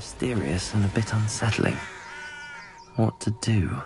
Mysterious and a bit unsettling. What to do?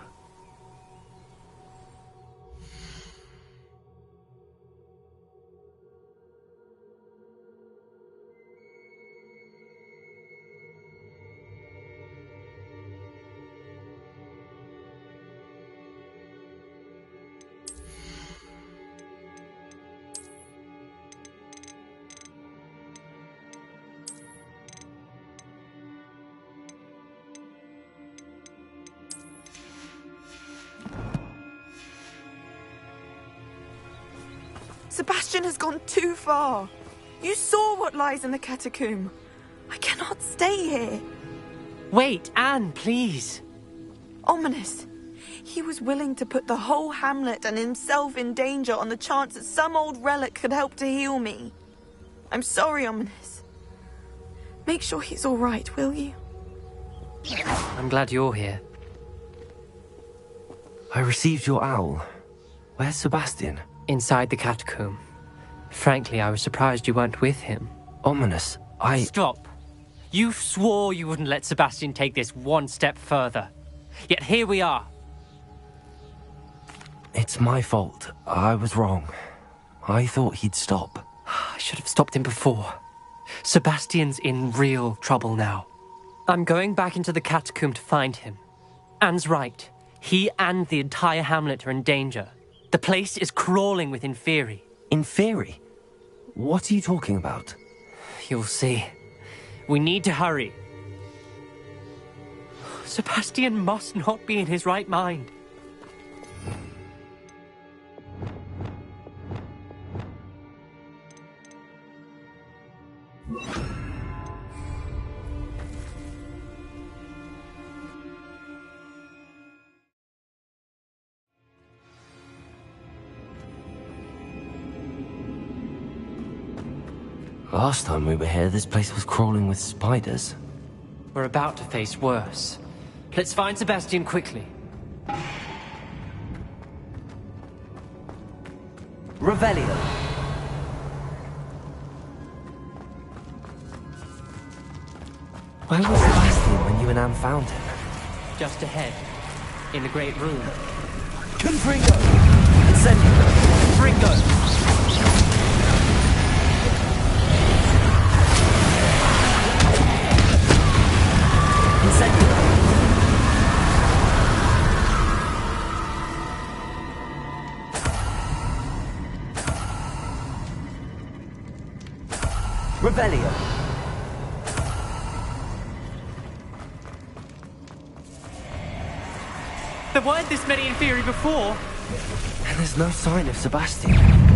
Sebastian has gone too far. You saw what lies in the catacomb. I cannot stay here. Wait, Anne, please. Ominous. He was willing to put the whole hamlet and himself in danger on the chance that some old relic could help to heal me. I'm sorry, Ominous. Make sure he's all right, will you? I'm glad you're here. I received your owl. Where's Sebastian? Inside the catacomb. Frankly, I was surprised you weren't with him. Ominous, Stop. You swore you wouldn't let Sebastian take this one step further. Yet here we are. It's my fault. I was wrong. I thought he'd stop. I should have stopped him before. Sebastian's in real trouble now. I'm going back into the catacomb to find him. Anne's right. He and the entire hamlet are in danger. The place is crawling with Inferi. Inferi? What are you talking about? You'll see. We need to hurry. Sebastian must not be in his right mind. Last time we were here, this place was crawling with spiders. We're about to face worse. Let's find Sebastian quickly. Revelio. Where was Sebastian when you and Anne found him? Just ahead, in the great room. Confringo! Incendio! Fringo! Revelio. There weren't this many Inferi before. And there's no sign of Sebastian.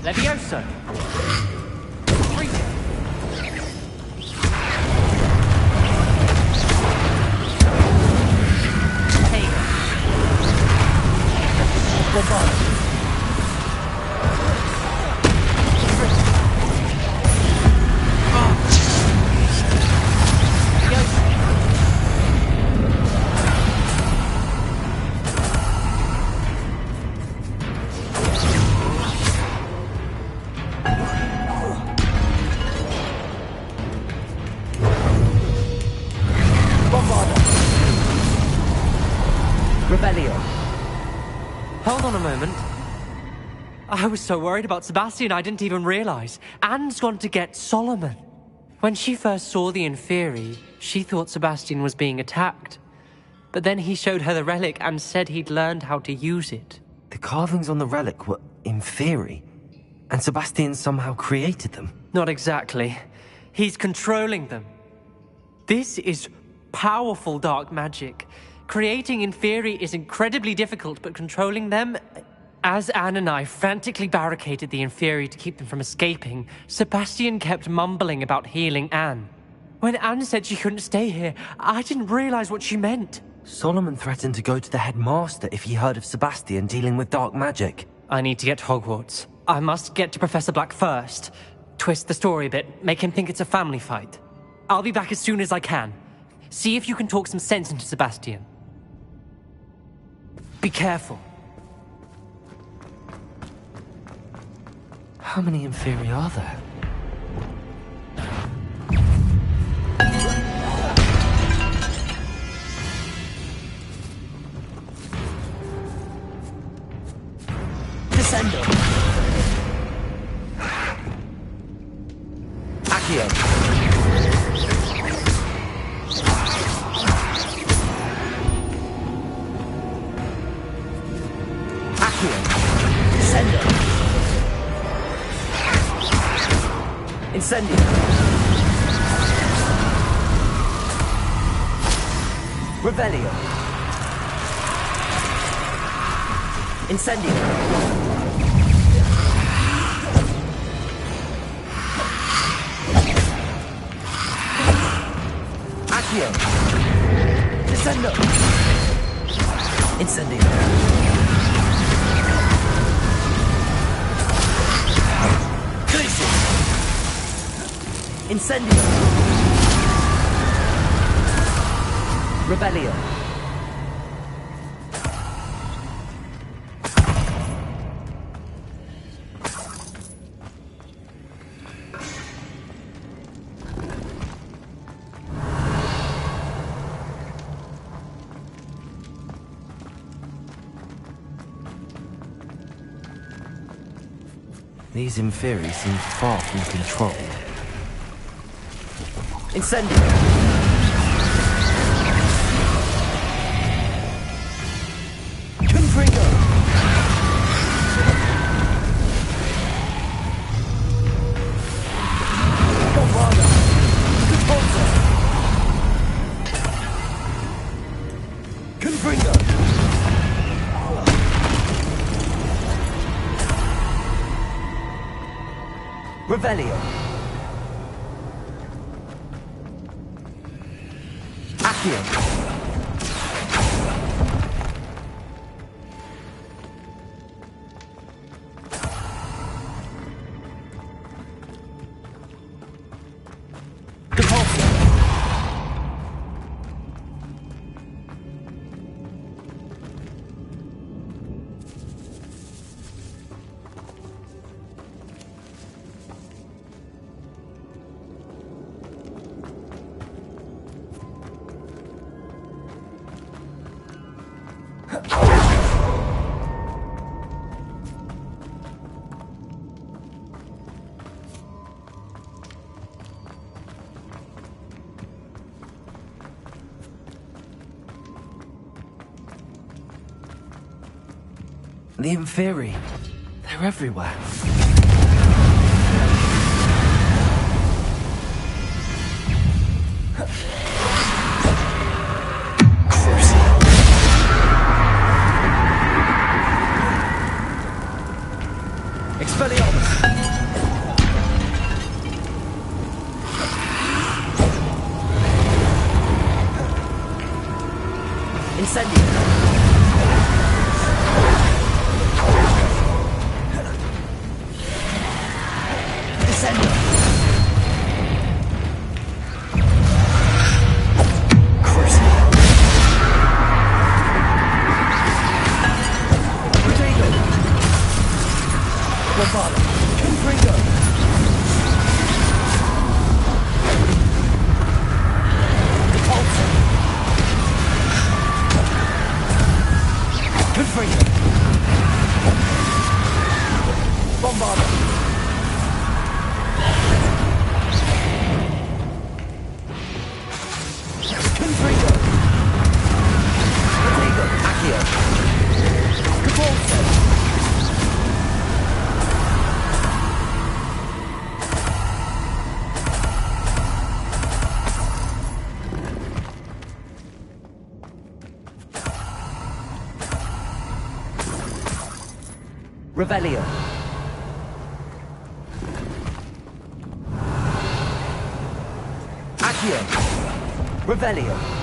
Levioso! Freeze! Hail! Bombard! Hold on a moment. I was so worried about Sebastian I didn't even realize. Anne's gone to get Solomon. When she first saw the Inferi, she thought Sebastian was being attacked. But then he showed her the relic and said he'd learned how to use it. The carvings on the relic were Inferi, and Sebastian somehow created them. Not exactly. He's controlling them. This is powerful dark magic. Creating Inferi is incredibly difficult, but controlling them... As Anne and I frantically barricaded the Inferi to keep them from escaping, Sebastian kept mumbling about healing Anne. When Anne said she couldn't stay here, I didn't realize what she meant. Solomon threatened to go to the headmaster if he heard of Sebastian dealing with dark magic. I need to get to Hogwarts. I must get to Professor Black first. Twist the story a bit, make him think it's a family fight. I'll be back as soon as I can. See if you can talk some sense into Sebastian. Be careful. How many Inferi are there? Descendo. Accio. Incendio! Revelio! Incendio! Accio! Descendo! Incendio! Incendio! Rebellion! These Inferi seem far from controlled. Incendio! Confringo! Bombarda! Caponza! Confringo! Revelio! Accio! The Inferi. They're everywhere. Expelliarmus! Bravado. Confringo. Repulsor. Confringo. Bombardo. Confringo. Protego. Accio. Repulsor. Revelio. Accio. Revelio.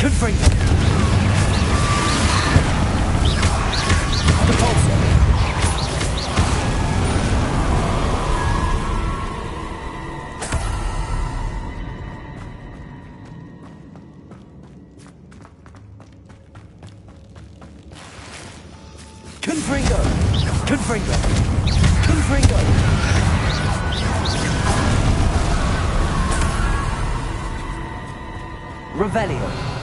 Confringo. Repulsor. Confringo. Confringo. Confringo. Revelio.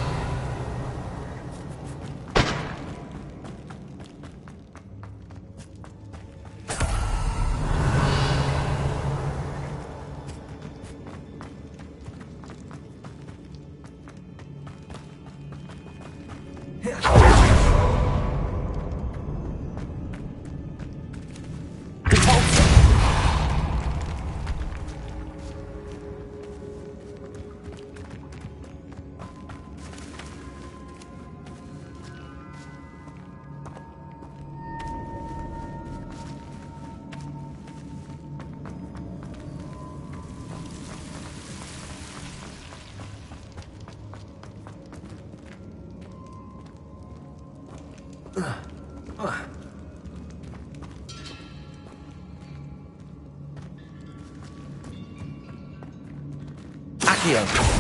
Accio.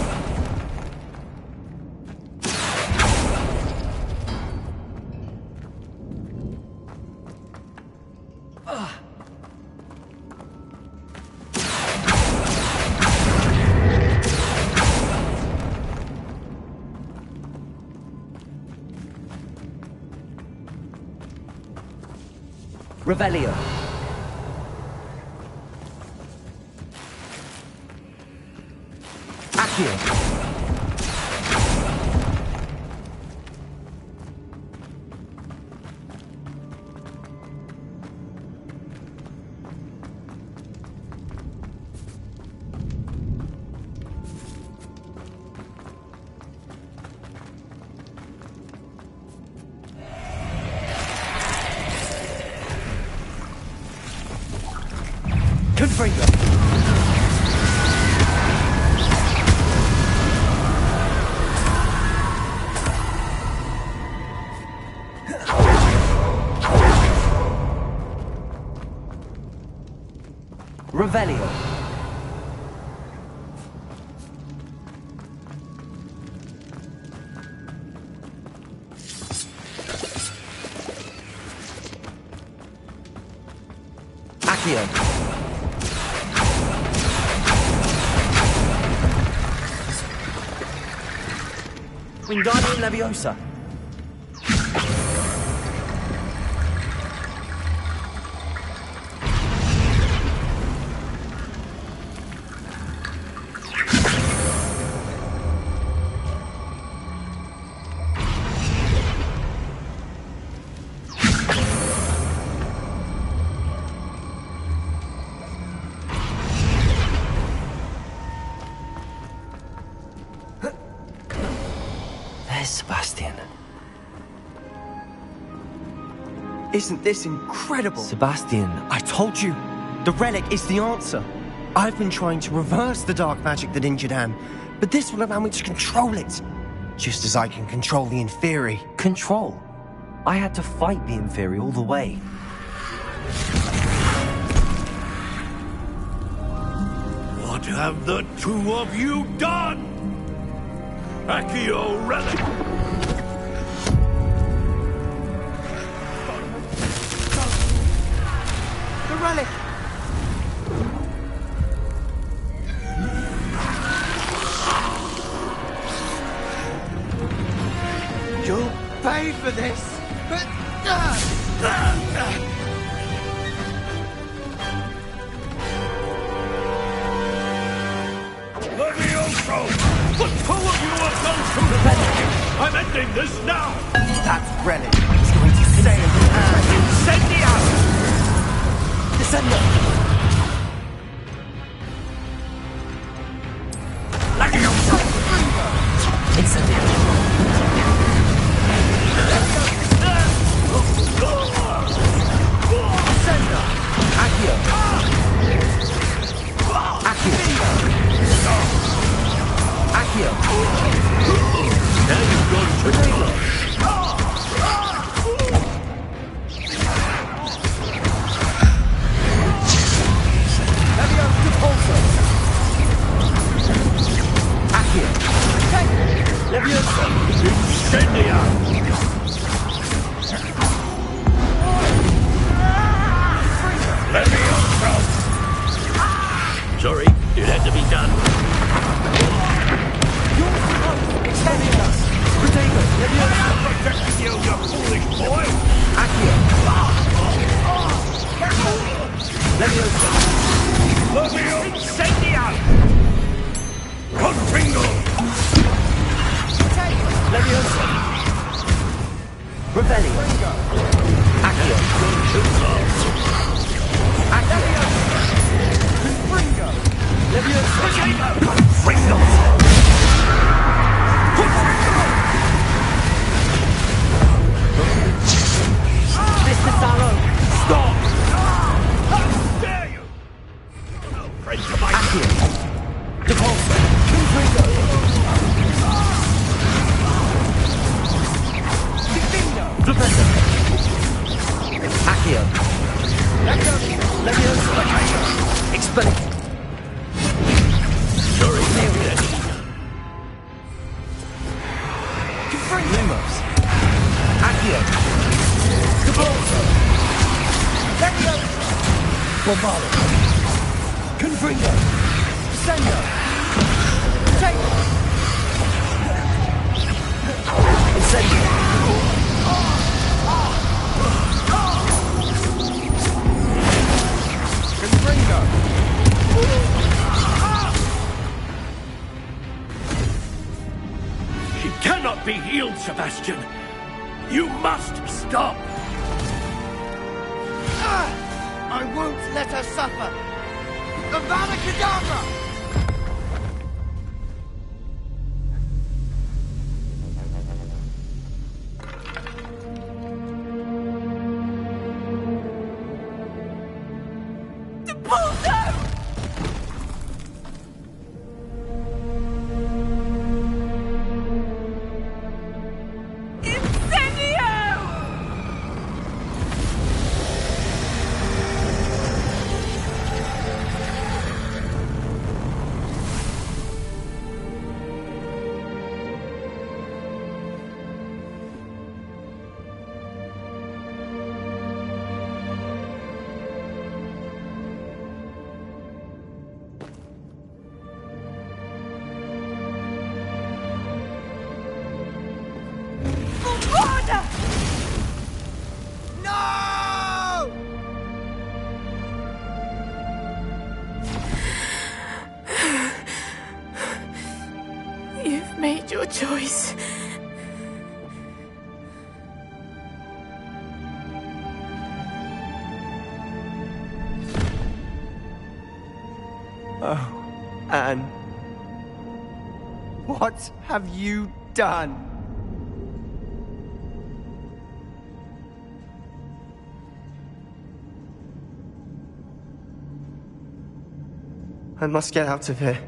Revelio. Accio. Confringo. Revelio. Accio. Wingardium Leviosa. Isn't this incredible? Sebastian, I told you, the relic is the answer. I've been trying to reverse the dark magic that injured Anne, but this will allow me to control it. Just as I can control the Inferi. control. I had to fight the Inferi all the way. What have the two of you done? Accio relic! The relic! You'll pay for this! Levioso! The two of you have gone too far! I'm ending this now! That relic is going to save Anne! Incendia! Descender! Levioso! Incendio. Accio. Accio. Accio. Now you've gone too far! Accio. Leviosa! Incendia! Levioso! Sorry, it had to be done. Protecting you, you foolish boy! Accio. Levioso! Incendia! Confringo! Leviosa. Revelio. Accio. Accio. Leviosa. Confringo! Mr. Sallow. Stop! How dare you! No friend to my... Accio. Depulso. Confringo. Defender. Accio. Leviosa. Expelliarmus. Sorry, Lumos. Accio. Depulso. Bombalo. Confringo. Sendo. Incendio. she cannot be healed, Sebastian. You must stop. I won't let her suffer! Avada Kedavra! You've made your choice. Oh, Anne. What have you done? I must get out of here.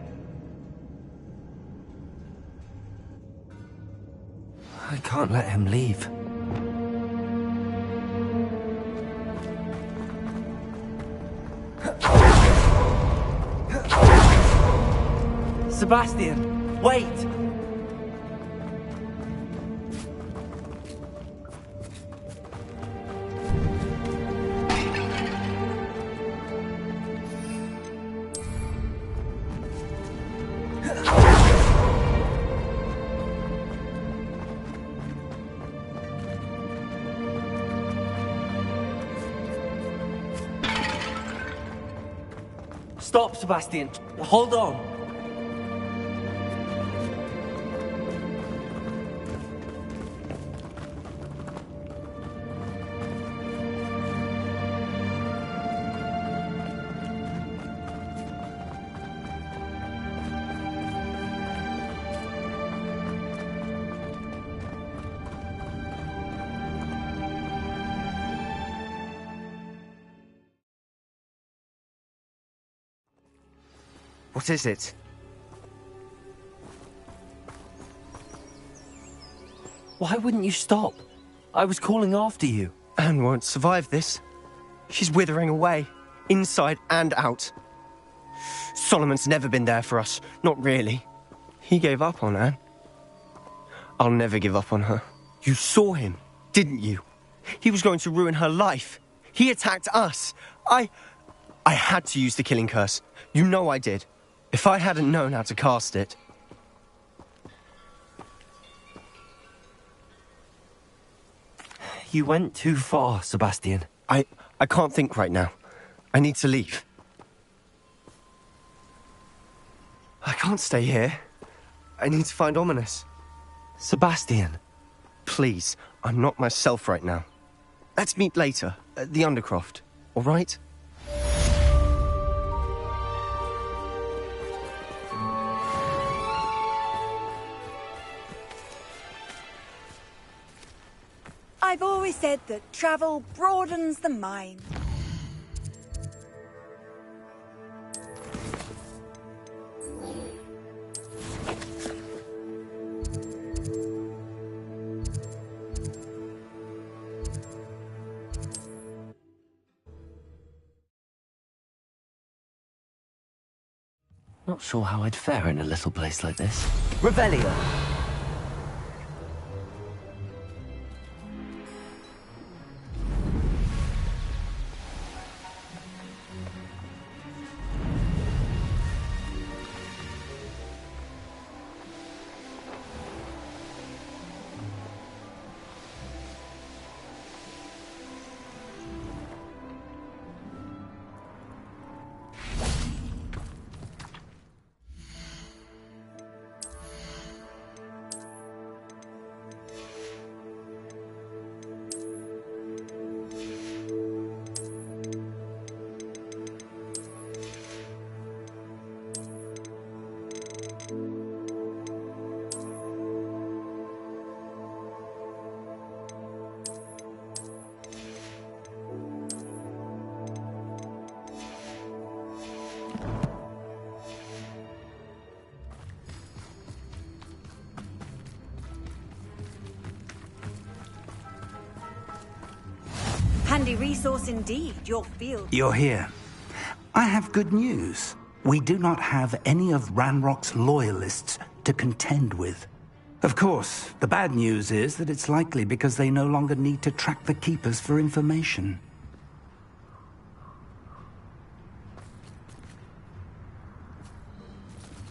I can't let him leave. Sebastian, wait! Stop, Sebastian. Hold on. What is it? Why wouldn't you stop? I was calling after you. Anne won't survive this. She's withering away, inside and out. Solomon's never been there for us, not really. He gave up on Anne. I'll never give up on her. You saw him, didn't you? He was going to ruin her life. He attacked us. I had to use the killing curse. You know I did. If I hadn't known how to cast it... You went too far, Sebastian. I can't think right now. I need to leave. I can't stay here. I need to find Ominous. Sebastian. Please, I'm not myself right now. Let's meet later, at the Undercroft, all right? I've always said that travel broadens the mind. Not sure how I'd fare in a little place like this. Revelio! Handy resource indeed, your field. You're here. I have good news. We do not have any of Ranrock's loyalists to contend with. Of course, the bad news is that it's likely because they no longer need to track the Keepers for information.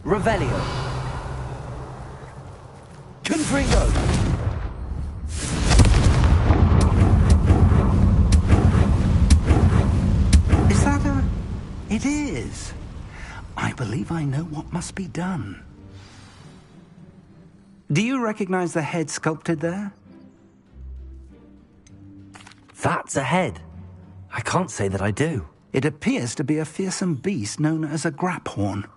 Revelio! Confringo! It is. I believe I know what must be done. Do you recognize the head sculpted there? That's a head. I can't say that I do. It appears to be a fearsome beast known as a graphorn.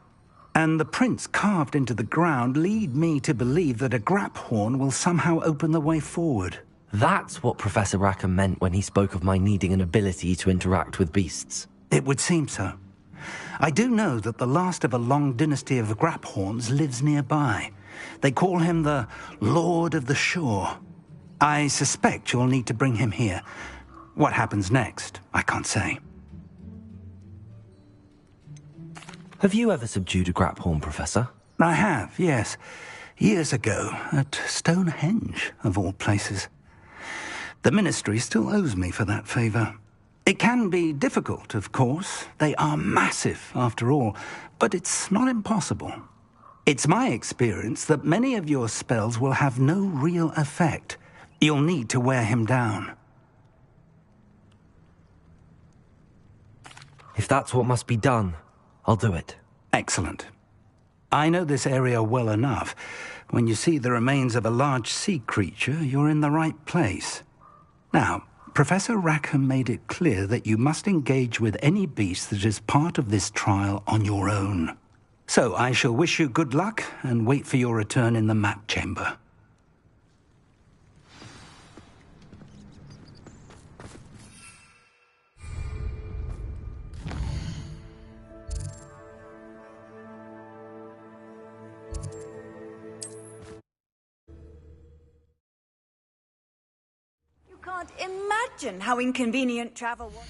And the prints carved into the ground lead me to believe that a graphorn will somehow open the way forward. That's what Professor Rackham meant when he spoke of my needing an ability to interact with beasts. It would seem so. I do know that the last of a long dynasty of Graphorns lives nearby. They call him the Lord of the Shore. I suspect you'll need to bring him here. What happens next, I can't say. Have you ever subdued a Graphorn, Professor? I have, yes. Years ago, at Stonehenge, of all places. The Ministry still owes me for that favor. It can be difficult, of course. They are massive, after all, but it's not impossible. It's my experience that many of your spells will have no real effect. You'll need to wear him down. If that's what must be done, I'll do it. Excellent. I know this area well enough. When you see the remains of a large sea creature, you're in the right place. Now, Professor Rackham made it clear that you must engage with any beast that is part of this trial on your own. So I shall wish you good luck and wait for your return in the map chamber. You can't imagine how inconvenient travel was.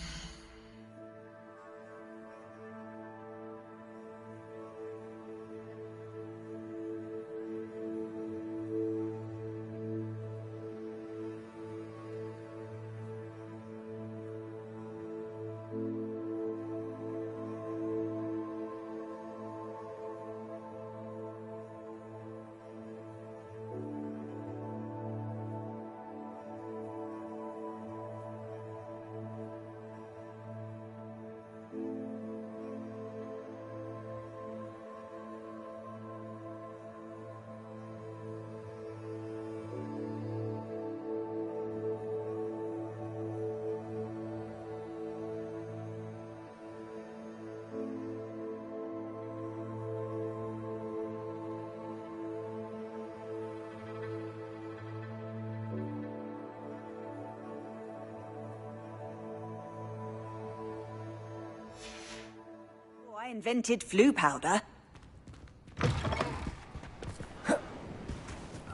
I invented flu powder.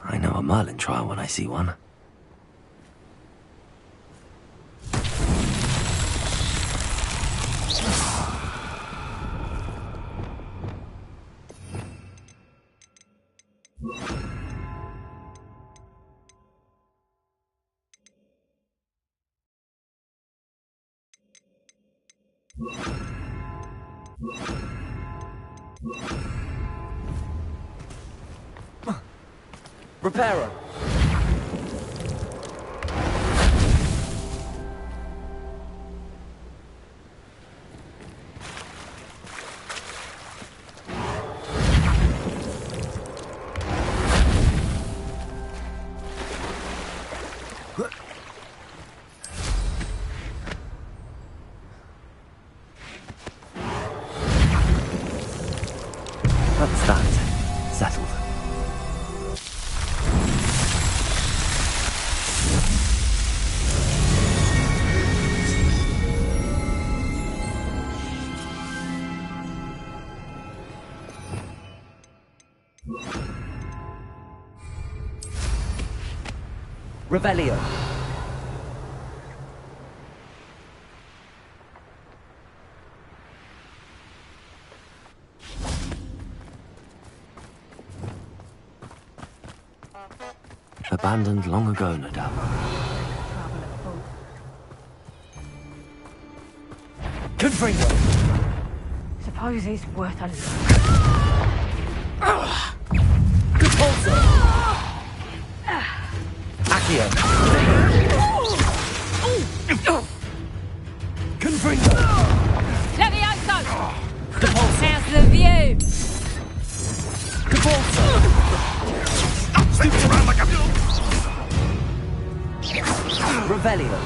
I know a Merlin trial when I see one. Repairer! That's that. Settled. Revelio. Abandoned long ago, no doubt. Confringo! Suppose it's worth a look. Compulso! Accio! Confringo! Levioso! How's the view? Compulso! Stoops around like a... Revelio.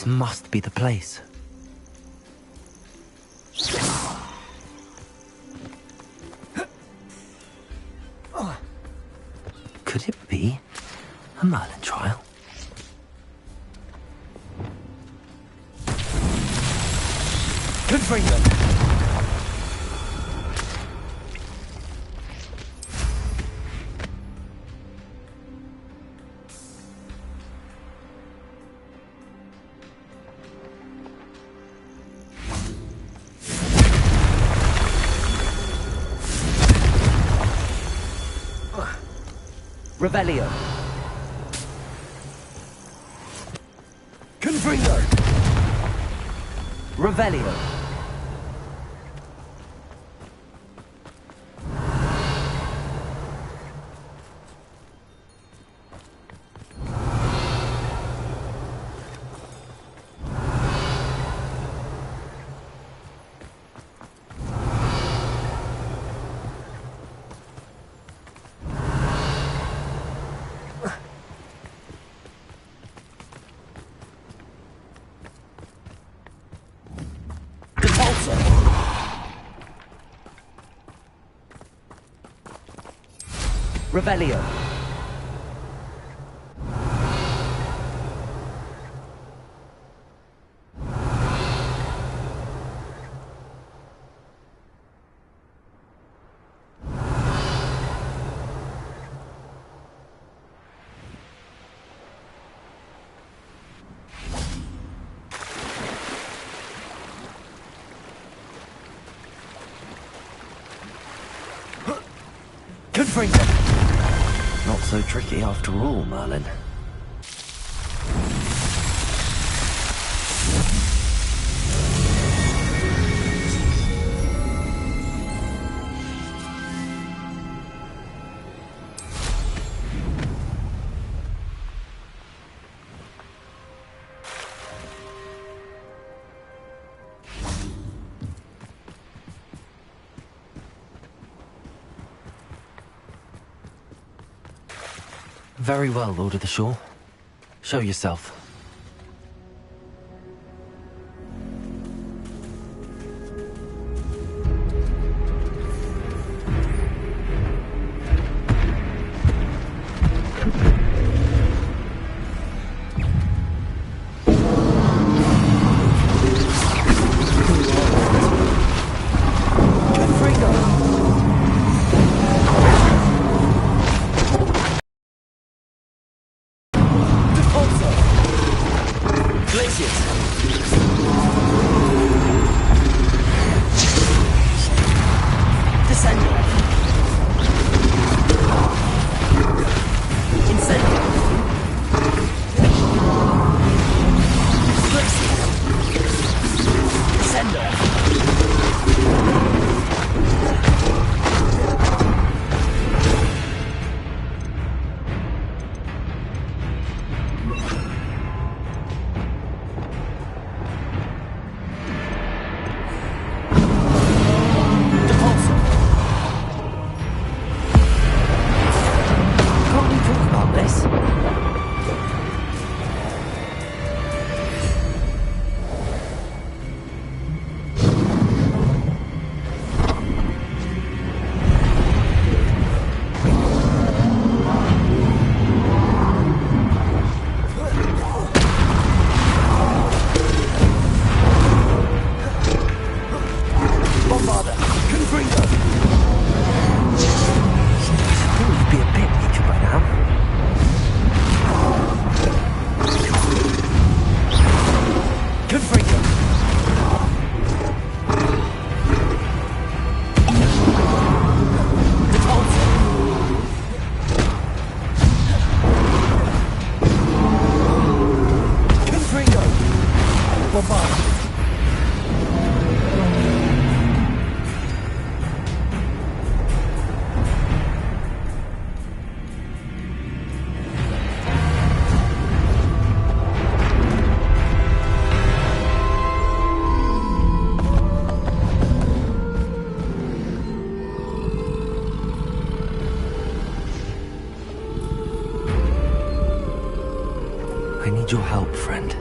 must be the place. Could it be a Merlin trial? Confront them! Revelio. Confringo! Revelio. Revelio. Confringo! Not so tricky after all, Merlin. Very well, Lord of the Shore. Show yourself. I need your help, friend.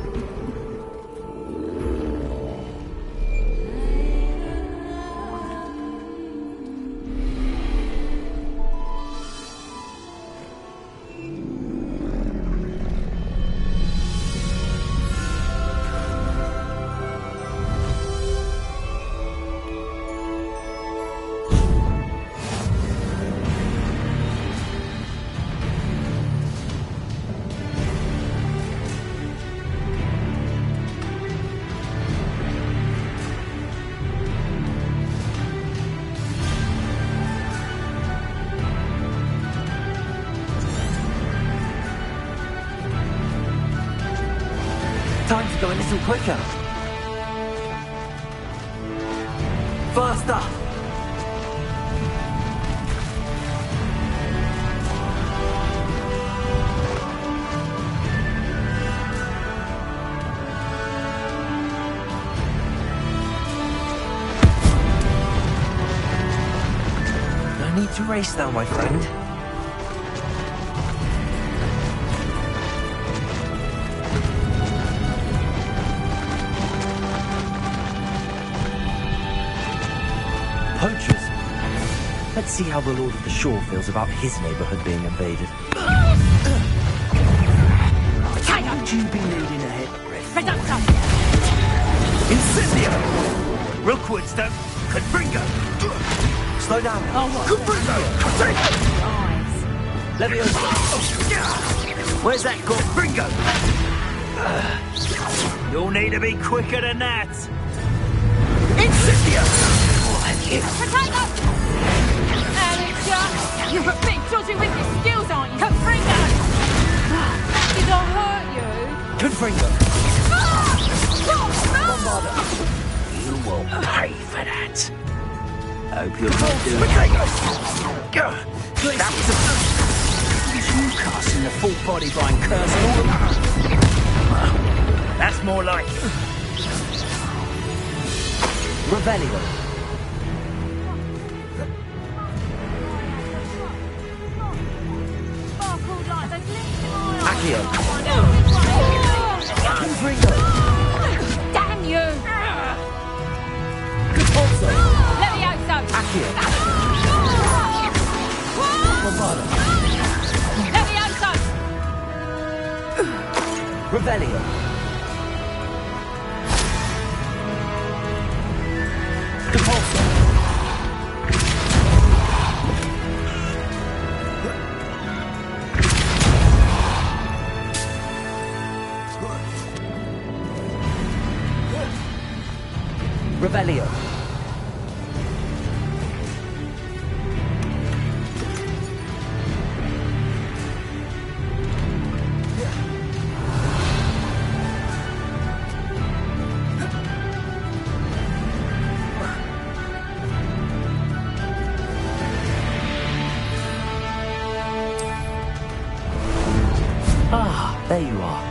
Listen quicker. Faster. No need to race now, my friend. Poachers. Let's see how the Lord of the Shore feels about his neighborhood being invaded. Would you be needing a hip grip? Incendio! Rookwoodstone! Confringo! Slow down. Confringo! Leviosa. Where's that got? Confringo! You'll need to be quicker than that! Incendio! Potato! Alex, you're a bit dodgy with your skills, aren't you? Confringo! Did I hurt you? Confringo. You will pay for that. Hope you're not doing that was you casting the full body blind curse on all of them. That's more like Revelio. Accio. Confringo. Damn you! Conpulso. Levioso! Accio. Bombada. Levioso! Revelio. Compulso. Revelio. Ah, there you are.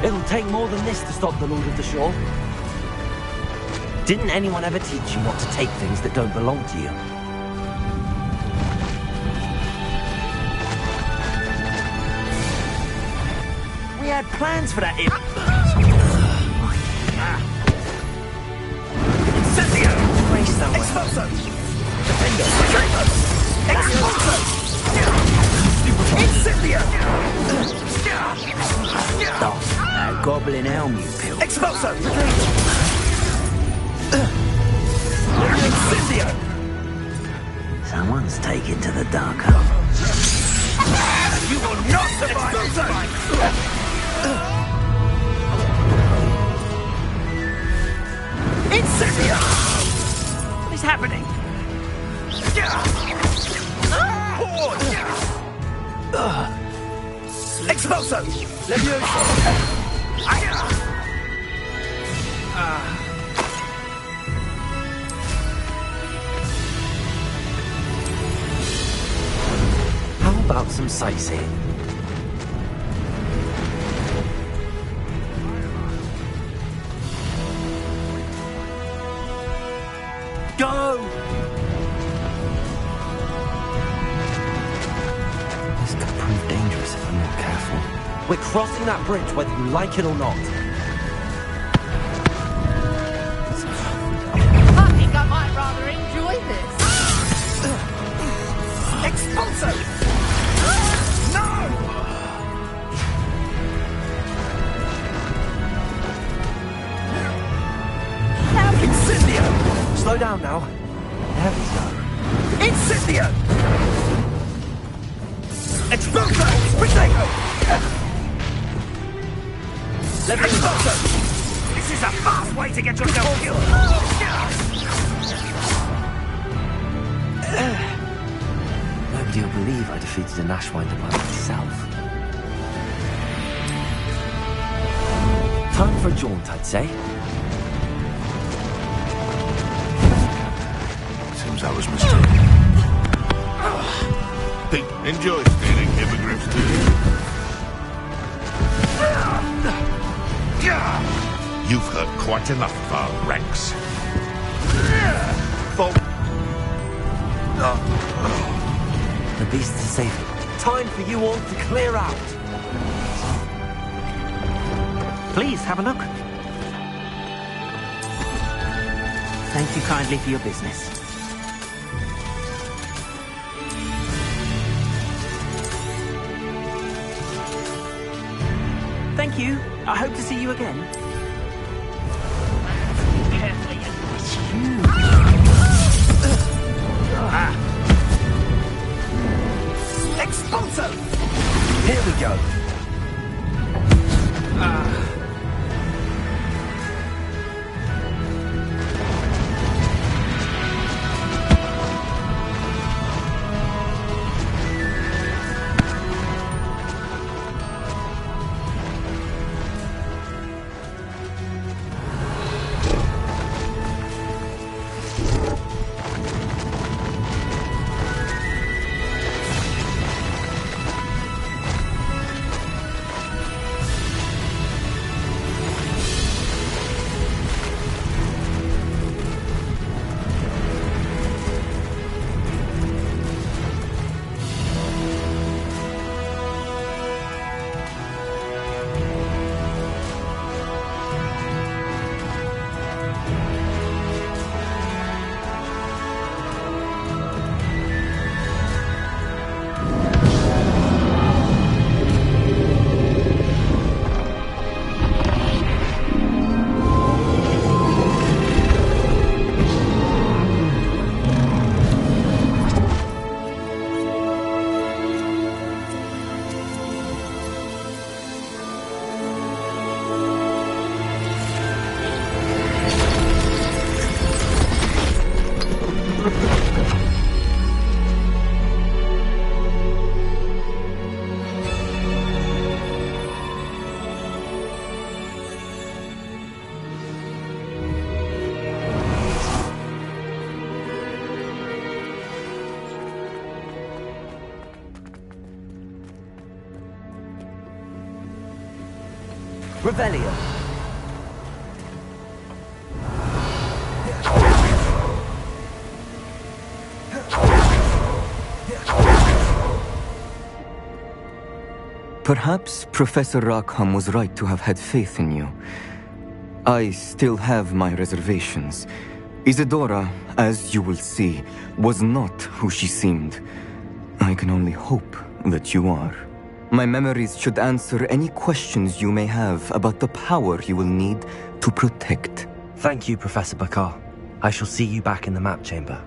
It'll take more than this to stop the Lord of the Shore. Didn't anyone ever teach you not to take things that don't belong to you? We had plans for that. Incendio! Race that way. Expulso! Defendo! Expulso! Incendio! That goblin elm you killed. Expulso! Incendio! Someone's taken to the dark hole. You will not survive! Incendio! What is happening? Expulso! Levioso! How about some sightseeing? Go! This could prove dangerous if I'm not careful. We're crossing that bridge whether you like it or not. I think I might rather enjoy this. Expulso! No! Incendio! Slow down now. There we go. Incendio! Expulso! Potato! This is a fast way to get yourself killed! Nobody will believe I defeated an Ashwinder by myself. Time for a jaunt, I'd say. Seems I was mistaken. Enjoy stealing hippogriffs too. You've hurt quite enough of our ranks. The beasts are safe. Time for you all to clear out. Please, have a look. Thank you kindly for your business. Thank you. I hope to see you again. Carefully, it's huge. Expulso! Here we go. Revelio. Perhaps Professor Rackham was right to have had faith in you. I still have my reservations. Isadora, as you will see, was not who she seemed. I can only hope that you are. My memories should answer any questions you may have about the power you will need to protect. Thank you, Professor Bakar. I shall see you back in the map chamber.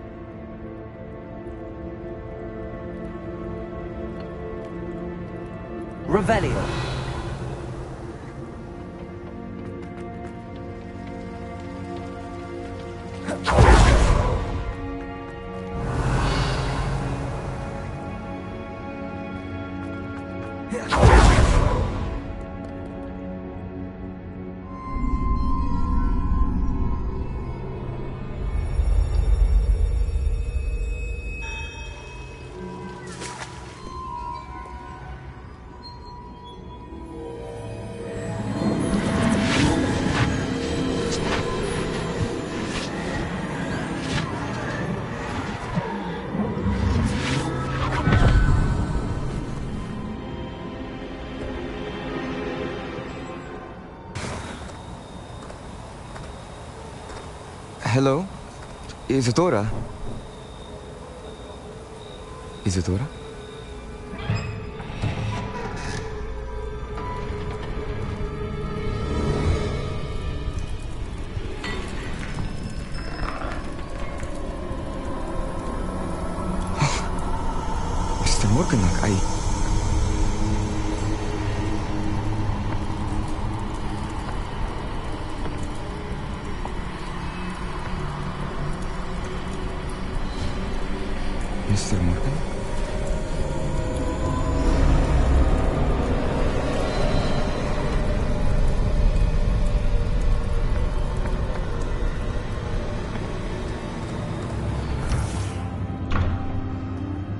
Revelio. Hello? Isadora? Isadora? Mr. Morganach, Mr. Morgan?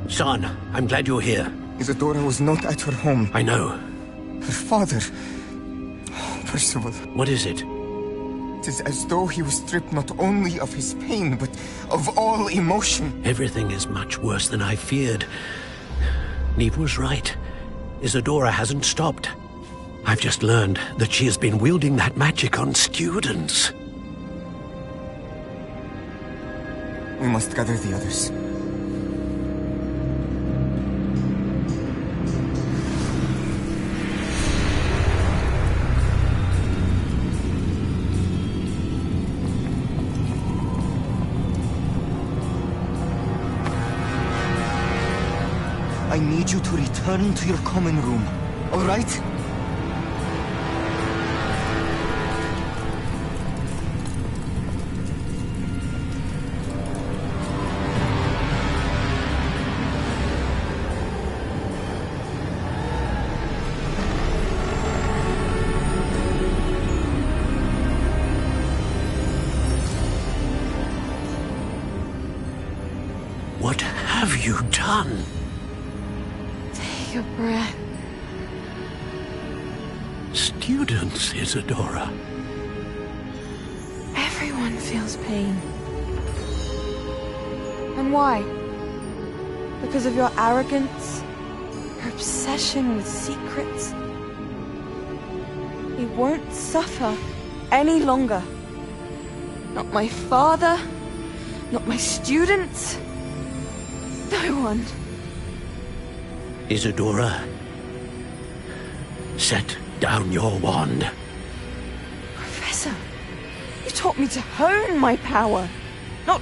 Son, I'm glad you're here. Isadora was not at her home. I know. Her father... Percival. What is it? It is as though he was stripped not only of his pain, but of all emotion. Everything is much worse than I feared. Neve was right. Isadora hasn't stopped. I've just learned that she has been wielding that magic on students. We must gather the others. I need you to return to your common room, all right? What have you done? Your breath. Students, Isadora. Everyone feels pain. And why? Because of your arrogance? Your obsession with secrets? He won't suffer any longer. Not my father, not my students, no one. Isadora, set down your wand. Professor, you taught me to hone my power, not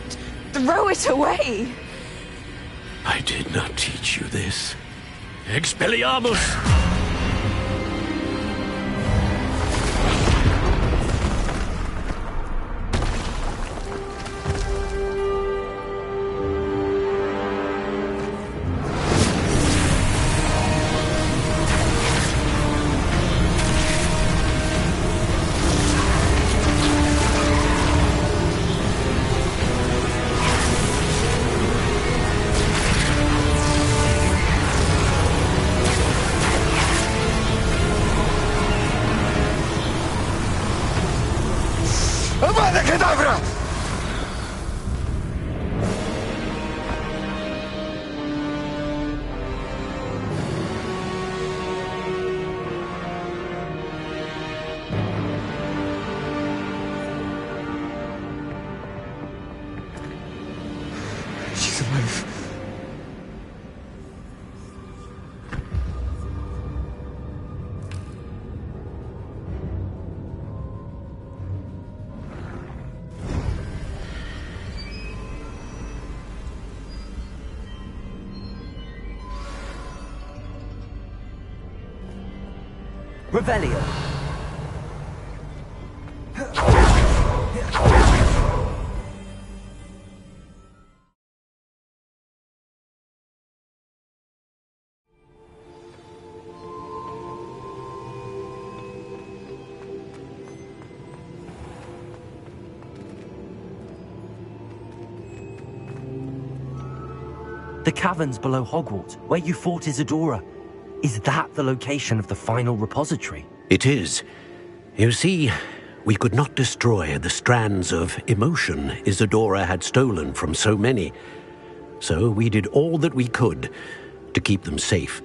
throw it away. I did not teach you this. Expelliarmus! She's alive. Revelio. The caverns below Hogwarts, where you fought Isadora. Is that the location of the final repository? It is. You see, we could not destroy the strands of emotion Isadora had stolen from so many. So we did all that we could to keep them safe.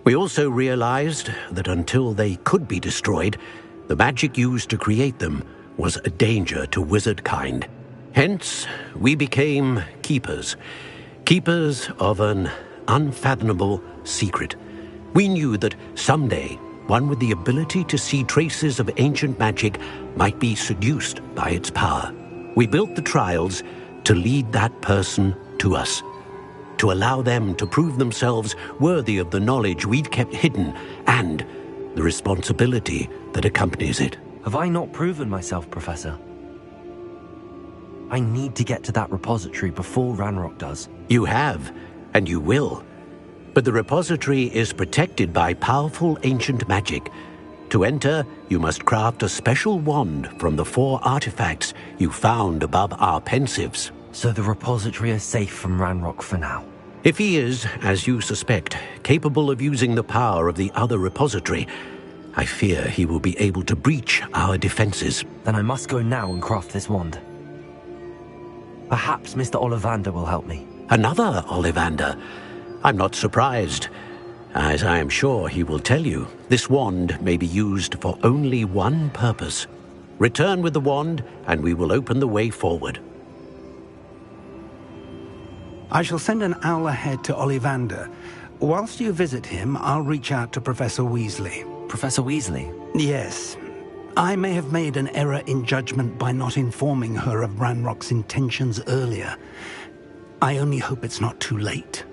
We also realized that until they could be destroyed, the magic used to create them was a danger to wizard kind. Hence, we became keepers. Keepers of an unfathomable secret. We knew that someday, one with the ability to see traces of ancient magic might be seduced by its power. We built the trials to lead that person to us, to allow them to prove themselves worthy of the knowledge we'd kept hidden and the responsibility that accompanies it. Have I not proven myself, Professor? I need to get to that repository before Ranrock does. You have, And you will. But the repository is protected by powerful ancient magic. To enter, you must craft a special wand from the 4 artifacts you found above our pensives. So the repository is safe from Ranrock for now? If he is, as you suspect, capable of using the power of the other repository, I fear he will be able to breach our defenses. Then I must go now and craft this wand. Perhaps Mr. Ollivander will help me. Another Ollivander? I'm not surprised. As I am sure he will tell you, this wand may be used for only one purpose. Return with the wand, and we will open the way forward. I shall send an owl ahead to Ollivander. Whilst you visit him, I'll reach out to Professor Weasley. Professor Weasley? Yes. I may have made an error in judgment by not informing her of Ranrock's intentions earlier. I only hope it's not too late.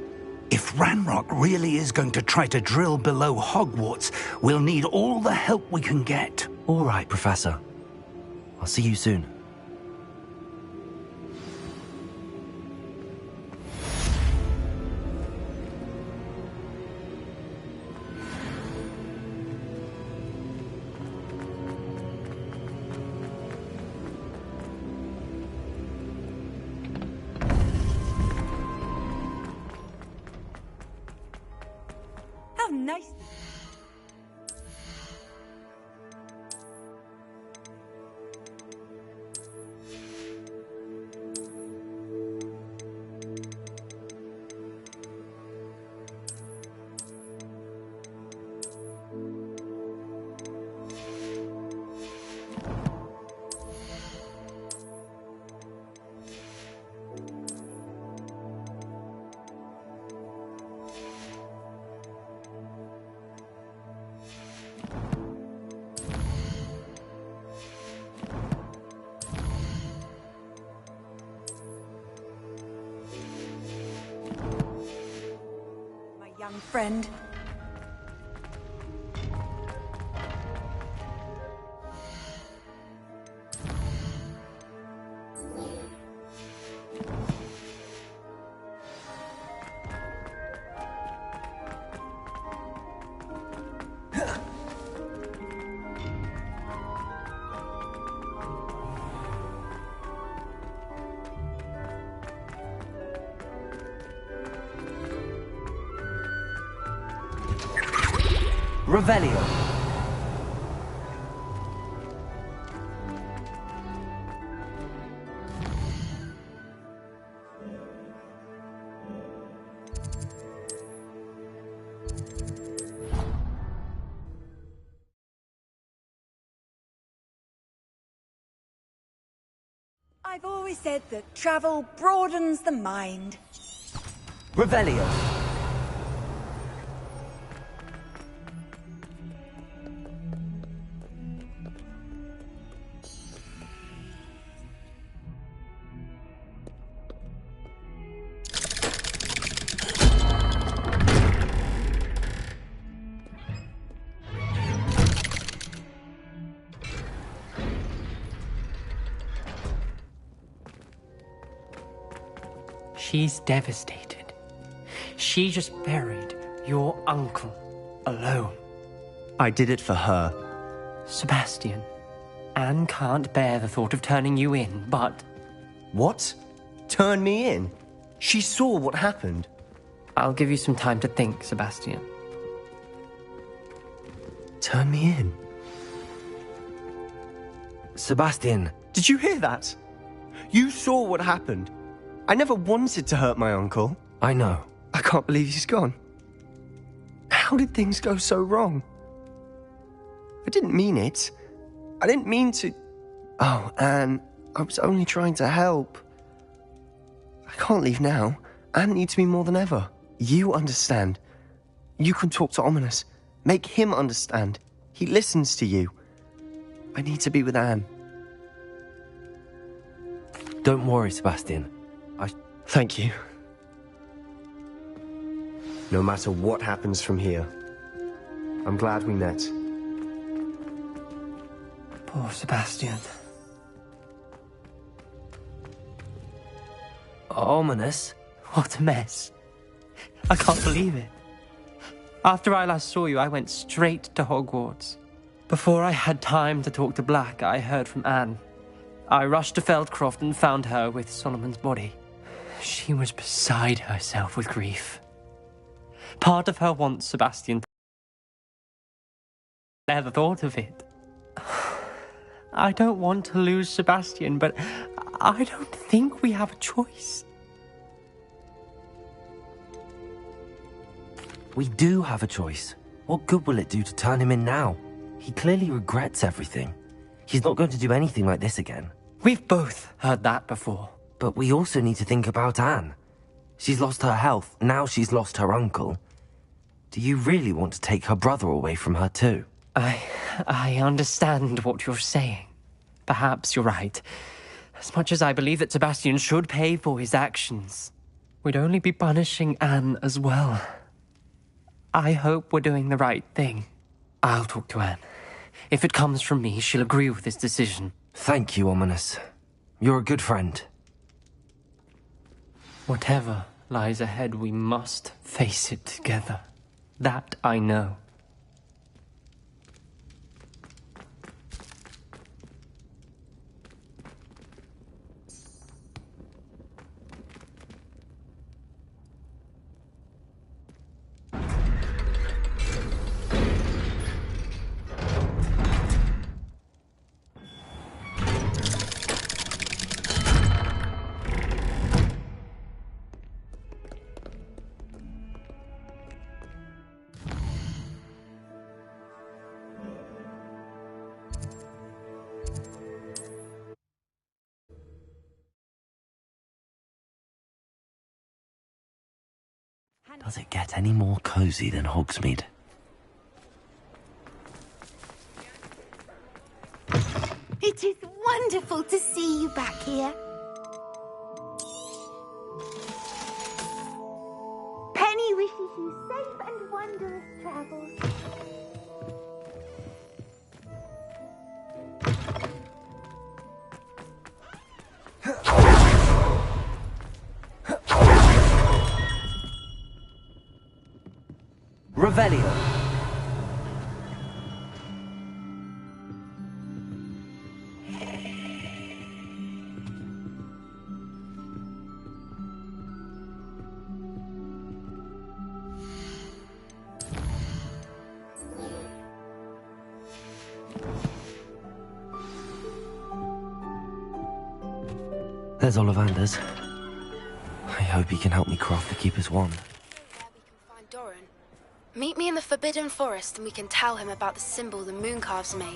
If Ranrock really is going to try to drill below Hogwarts, we'll need all the help we can get. All right, Professor. I'll see you soon. How nice. Young friend. Revelio. I've always said that travel broadens the mind. Revelio. She's devastated. She just buried your uncle alone. I did it for her. Sebastian, Anne can't bear the thought of turning you in, but... What? Turn me in? She saw what happened. I'll give you some time to think, Sebastian. Turn me in? Sebastian. Did you hear that? You saw what happened. I never wanted to hurt my uncle. I know. I can't believe he's gone. How did things go so wrong? I didn't mean it. I didn't mean to... Oh, Anne, I was only trying to help. I can't leave now. Anne needs me more than ever. You understand. You can talk to Ominous. Make him understand. He listens to you. I need to be with Anne. Don't worry, Sebastian. Thank you. No matter what happens from here, I'm glad we met. Poor Sebastian. Ominous? What a mess. I can't believe it. After I last saw you, I went straight to Hogwarts. Before I had time to talk to Black, I heard from Anne. I rushed to Feldcroft and found her with Solomon's body. She was beside herself with grief. Part of her wants Sebastian. I never thought of it. I don't want to lose Sebastian, but I don't think we have a choice. We do have a choice. What good will it do to turn him in now? He clearly regrets everything. He's not going to do anything like this again. We've both heard that before. But we also need to think about Anne. She's lost her health, now she's lost her uncle. Do you really want to take her brother away from her too? I understand what you're saying. Perhaps you're right. As much as I believe that Sebastian should pay for his actions, we'd only be punishing Anne as well. I hope we're doing the right thing. I'll talk to Anne. If it comes from me, she'll agree with this decision. Thank you, Ominous. You're a good friend. Whatever lies ahead, we must face it together. That I know. Does it get any more cozy than Hogsmeade? It is wonderful to see you back here. Penny wishes you safe and wondrous travels. Revelio. There's Ollivander's. I hope he can help me craft the Keeper's wand. Meet me in the Forbidden Forest and we can tell him about the symbol the Mooncalves made.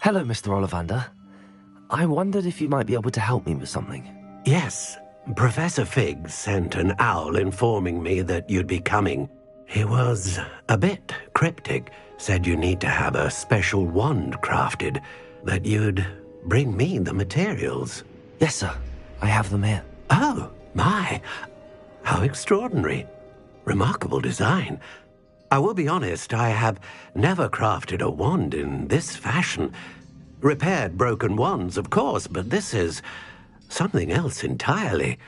Hello, Mr. Ollivander. I wondered if you might be able to help me with something. Yes, Professor Fig sent an owl informing me that you'd be coming. He was a bit cryptic, said you need to have a special wand crafted, that you'd bring me the materials. Yes, sir. I have them here. Oh, my. How extraordinary. Remarkable design. I will be honest, I have never crafted a wand in this fashion. Repaired broken wands, of course, but this is something else entirely.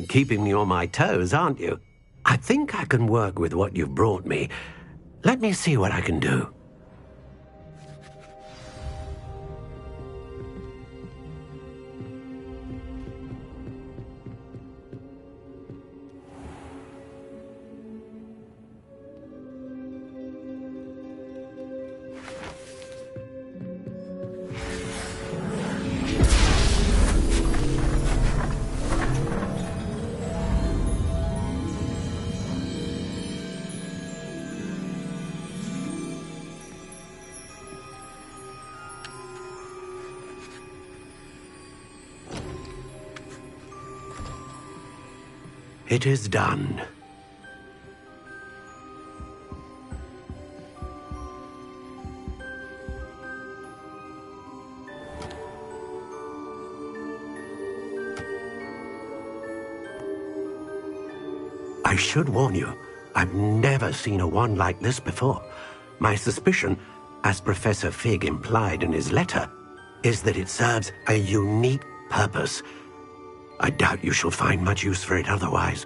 Keeping me on my toes, aren't you? I think I can work with what you've brought me. Let me see what I can do. It is done. I should warn you, I've never seen a wand like this before. My suspicion, as Professor Fig implied in his letter, is that it serves a unique purpose. I doubt you shall find much use for it otherwise.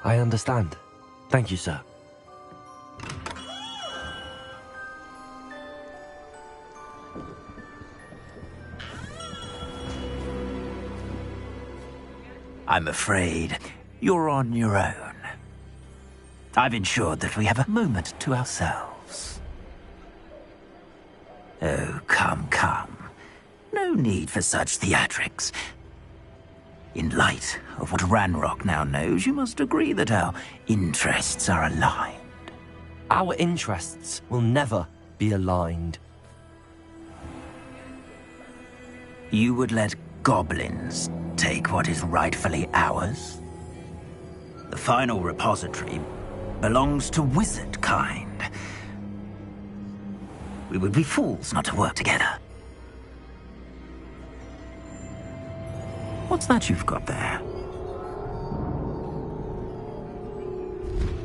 I understand. Thank you, sir. I'm afraid you're on your own. I've ensured that we have a moment to ourselves. Oh, come, come. No need for such theatrics. In light of what Ranrock now knows, you must agree that our interests are aligned. Our interests will never be aligned. You would let goblins take what is rightfully ours? The final repository belongs to wizard kind. We would be fools not to work together. What's that you've got there?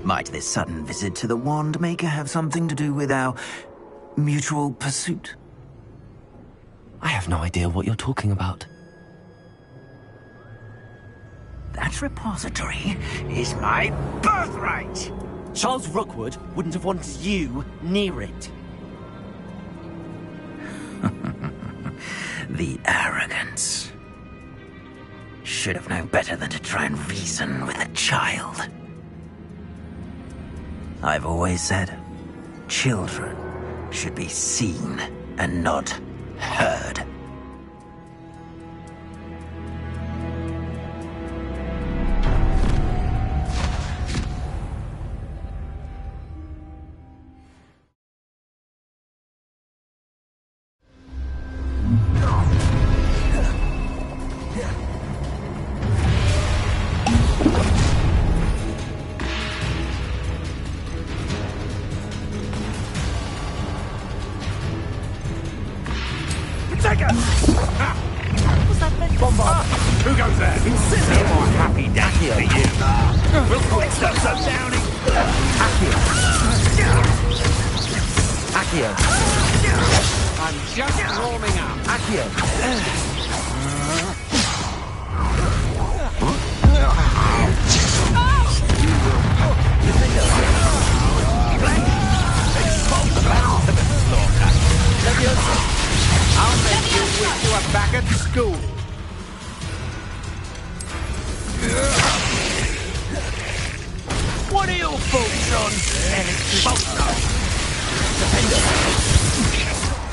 Might this sudden visit to the Wand Maker have something to do with our mutual pursuit? I have no idea what you're talking about. That repository is my birthright! Charles Rookwood wouldn't have wanted you near it. The arrogance. Should have known better than to try and reason with a child. I've always said, children should be seen and not heard. Who goes there? No more happy dancing for you. We'll quit some downing. Accio. I'm just warming up. Accio. I'll make you wish you were back at school. What are your thoughts on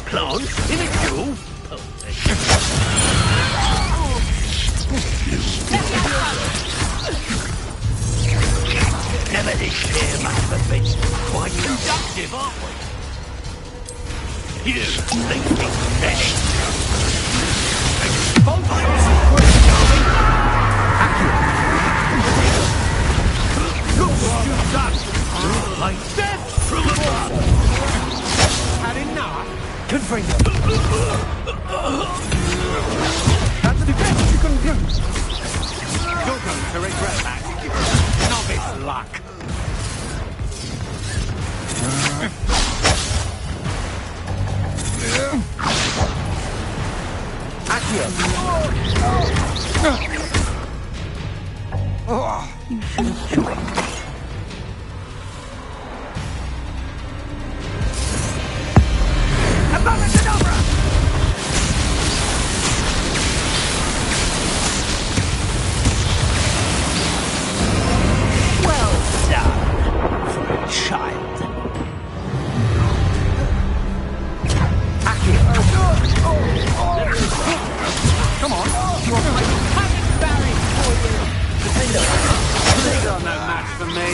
Clone, is it you? Never did clear much of it. Quite productive, aren't we? You thinking steady. Look what you've done! Like death from above! Had enough? Confirm. That's the best you can do! You're going to regret that. Novice luck. You should have joined me. Well done for a child. Come on, you're playing Panic Barry for you. You're no match for me.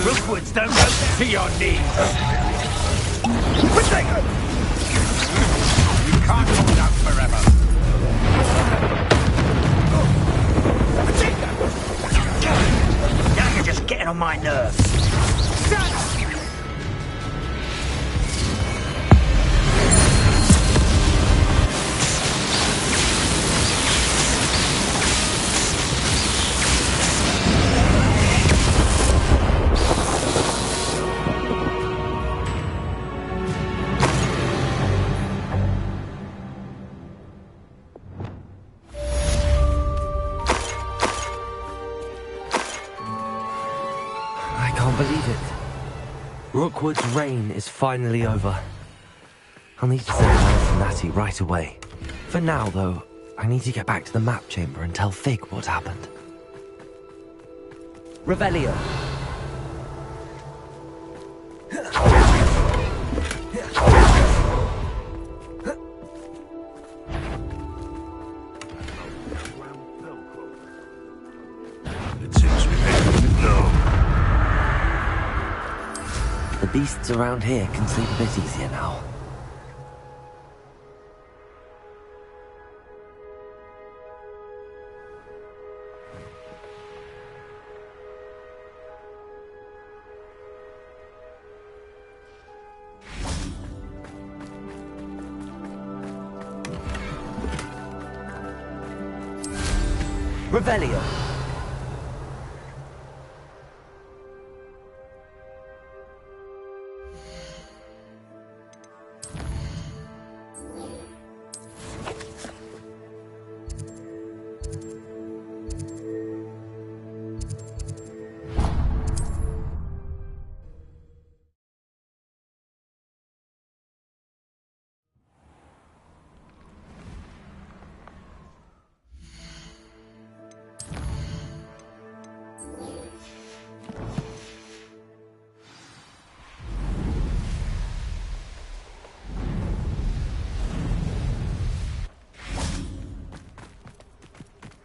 Rookwoods don't go to your knees. You can't hold out forever. Now you're just getting on my nerves. can't believe it. Rookwood's reign is finally over. I'll need to send word to Natty right away. For now, though, I need to get back to the map chamber and tell Fig what happened. Revelio. It seems we made it now. The beasts around here can sleep a bit easier now. Revelio.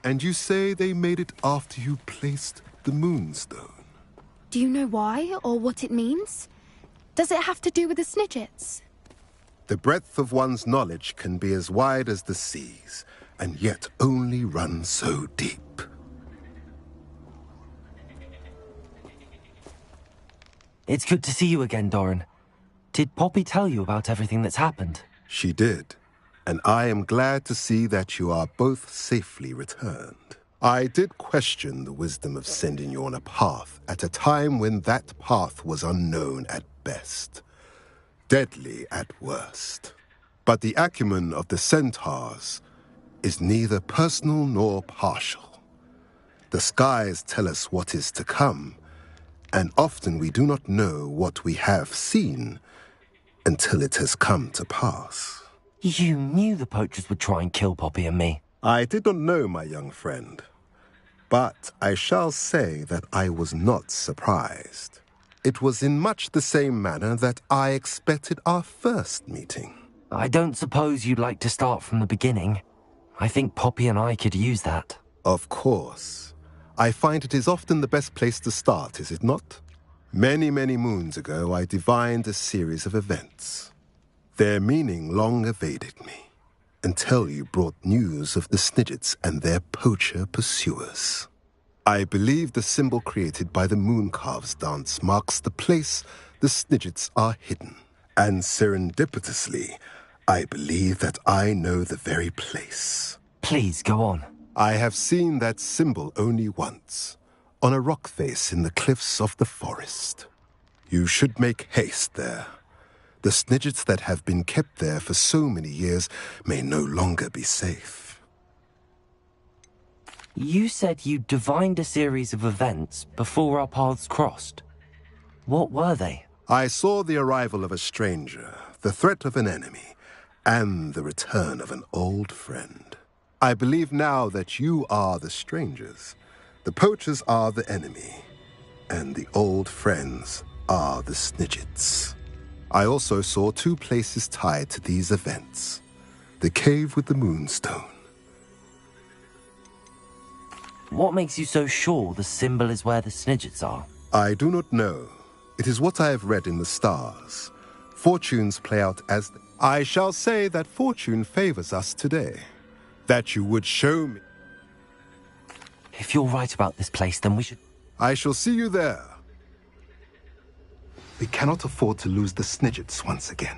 And you say they made it after you placed the Moonstone? Do you know why, or what it means? Does it have to do with the Snidgets? The breadth of one's knowledge can be as wide as the seas, and yet only run so deep. It's good to see you again, Doran. Did Poppy tell you about everything that's happened? She did, and I am glad to see that you are both safely returned. I did question the wisdom of sending you on a path at a time when that path was unknown at best, deadly at worst. But the acumen of the centaurs is neither personal nor partial. The skies tell us what is to come, and often we do not know what we have seen until it has come to pass. You knew the poachers would try and kill Poppy and me. I did not know, my young friend, but I shall say that I was not surprised. It was in much the same manner that I expected our first meeting. I don't suppose you'd like to start from the beginning. I think Poppy and I could use that. Of course. I find it is often the best place to start, is it not? Many, many moons ago, I divined a series of events. Their meaning long evaded me, until you brought news of the Snidgets and their poacher pursuers. I believe the symbol created by the Mooncalves dance marks the place the Snidgets are hidden. And serendipitously, I believe that I know the very place. Please, go on. I have seen that symbol only once, on a rock face in the cliffs of the forest. You should make haste there. The Snidgets that have been kept there for so many years may no longer be safe. You said you divined a series of events before our paths crossed. What were they? I saw the arrival of a stranger, the threat of an enemy, and the return of an old friend. I believe now that you are the strangers. The poachers are the enemy, and the old friends are the Snidgets. I also saw two places tied to these events. The cave with the Moonstone. What makes you so sure the symbol is where the Snidgets are? I do not know. It is what I have read in the stars. Fortunes play out as... I shall say that fortune favors us today. That you would show me... If you're right about this place, then we should... I shall see you there. We cannot afford to lose the Snidgets once again.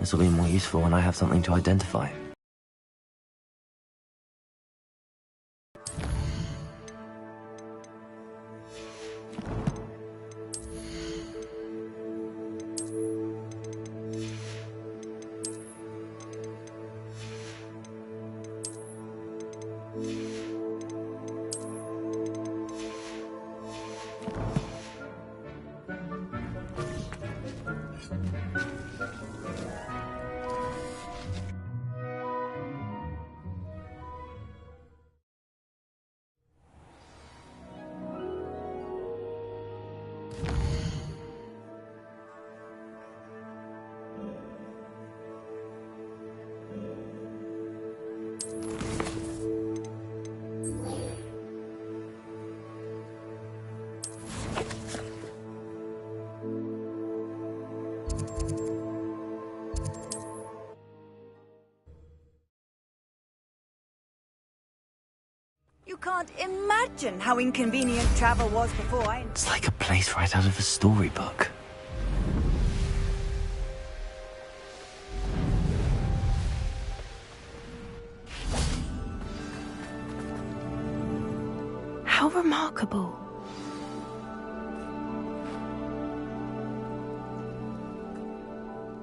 This will be more useful when I have something to identify. You can't imagine how inconvenient travel was before I... It's like a place right out of a storybook. How remarkable.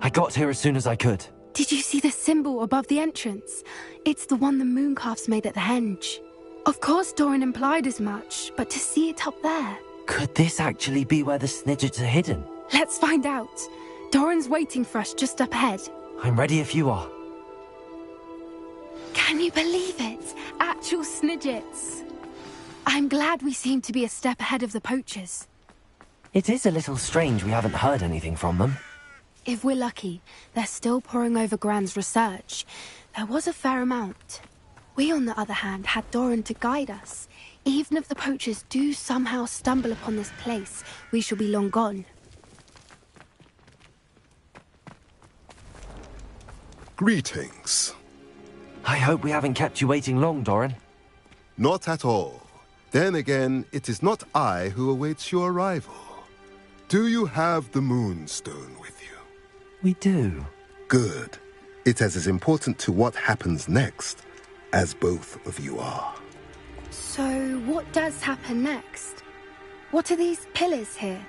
I got here as soon as I could. Did you see the symbol above the entrance? It's the one the mooncalves made at the henge. Of course Doran implied as much, but to see it up there... Could this actually be where the Snidgets are hidden? Let's find out. Doran's waiting for us just up ahead. I'm ready if you are. Can you believe it? Actual Snidgets. I'm glad we seem to be a step ahead of the poachers. It is a little strange we haven't heard anything from them. If we're lucky, they're still poring over Gran's research. There was a fair amount. We, on the other hand, had Doran to guide us. Even if the poachers do somehow stumble upon this place, we shall be long gone. Greetings. I hope we haven't kept you waiting long, Doran. Not at all. Then again, it is not I who awaits your arrival. Do you have the Moonstone with you? We do. Good. It is as important to what happens next as both of you are. So, what does happen next? What are these pillars here?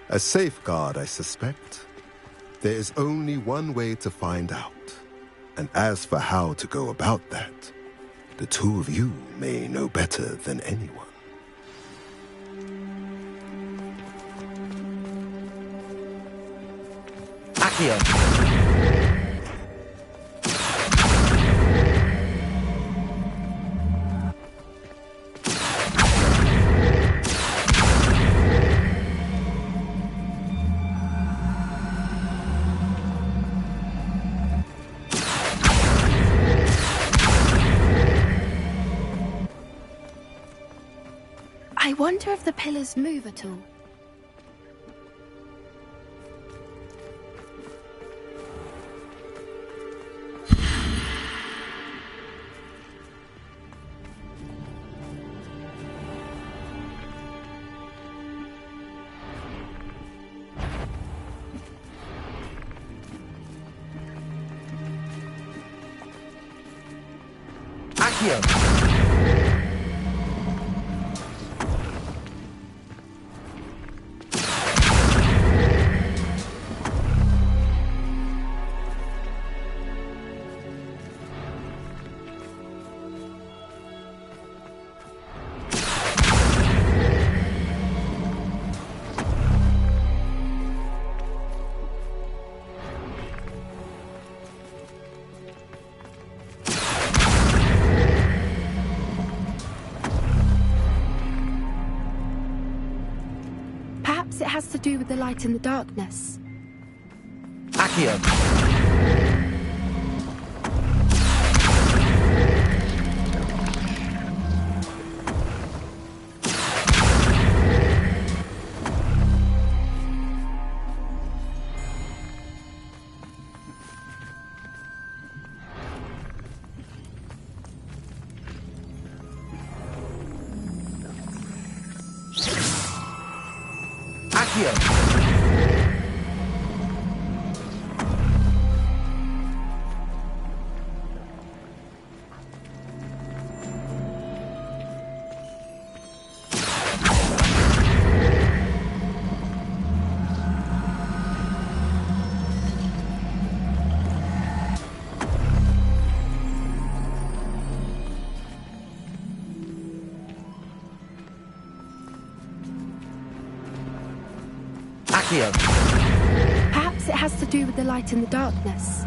A safeguard, I suspect. There is only one way to find out. And as for how to go about that, the two of you may know better than anyone. Accio! I wonder if the pillars move at all. Accio! Perhaps it has to do with the light in the darkness. Accio! Accio! Accio. Perhaps it has to do with the light in the darkness.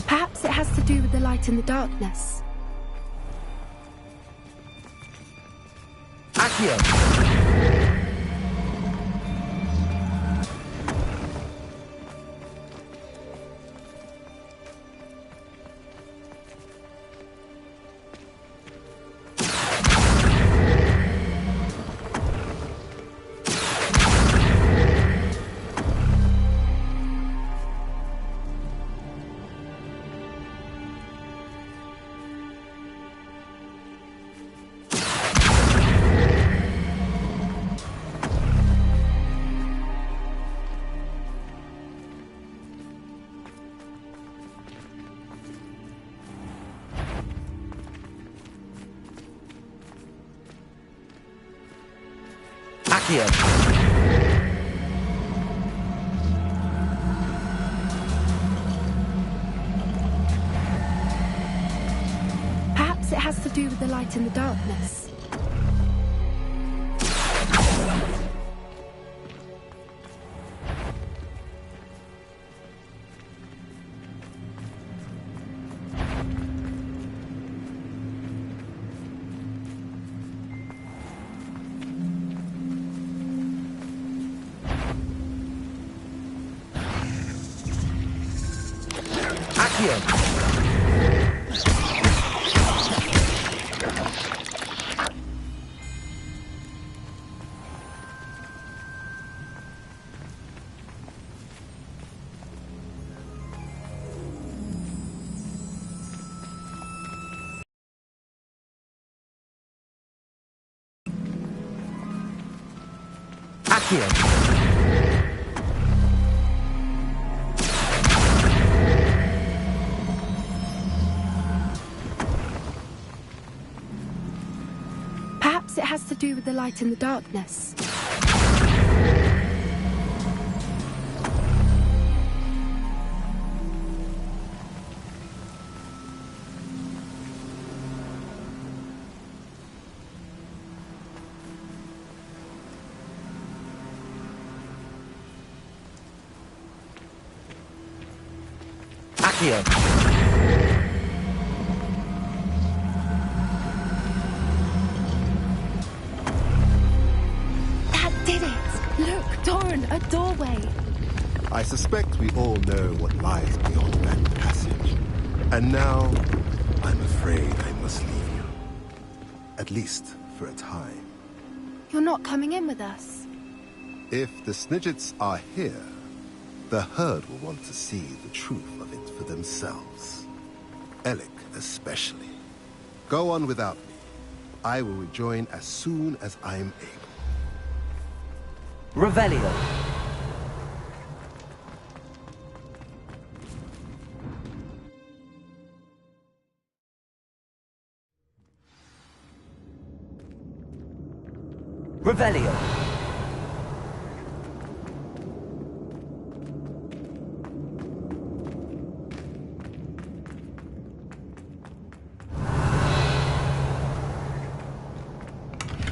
Perhaps it has to do with the light in the darkness. Accio. Accio. Perhaps it has to do with the light in the darkness. Perhaps it has to do with the light in the darkness. Accio. That did it! Look, Doran, a doorway. I suspect we all know what lies beyond that passage. And now, I'm afraid I must leave you. At least for a time. You're not coming in with us. If the Snidgets are here, the herd will want to see the truth of it for themselves. Alec especially. Go on without me. I will rejoin as soon as I'm able. Revelio. Revelio.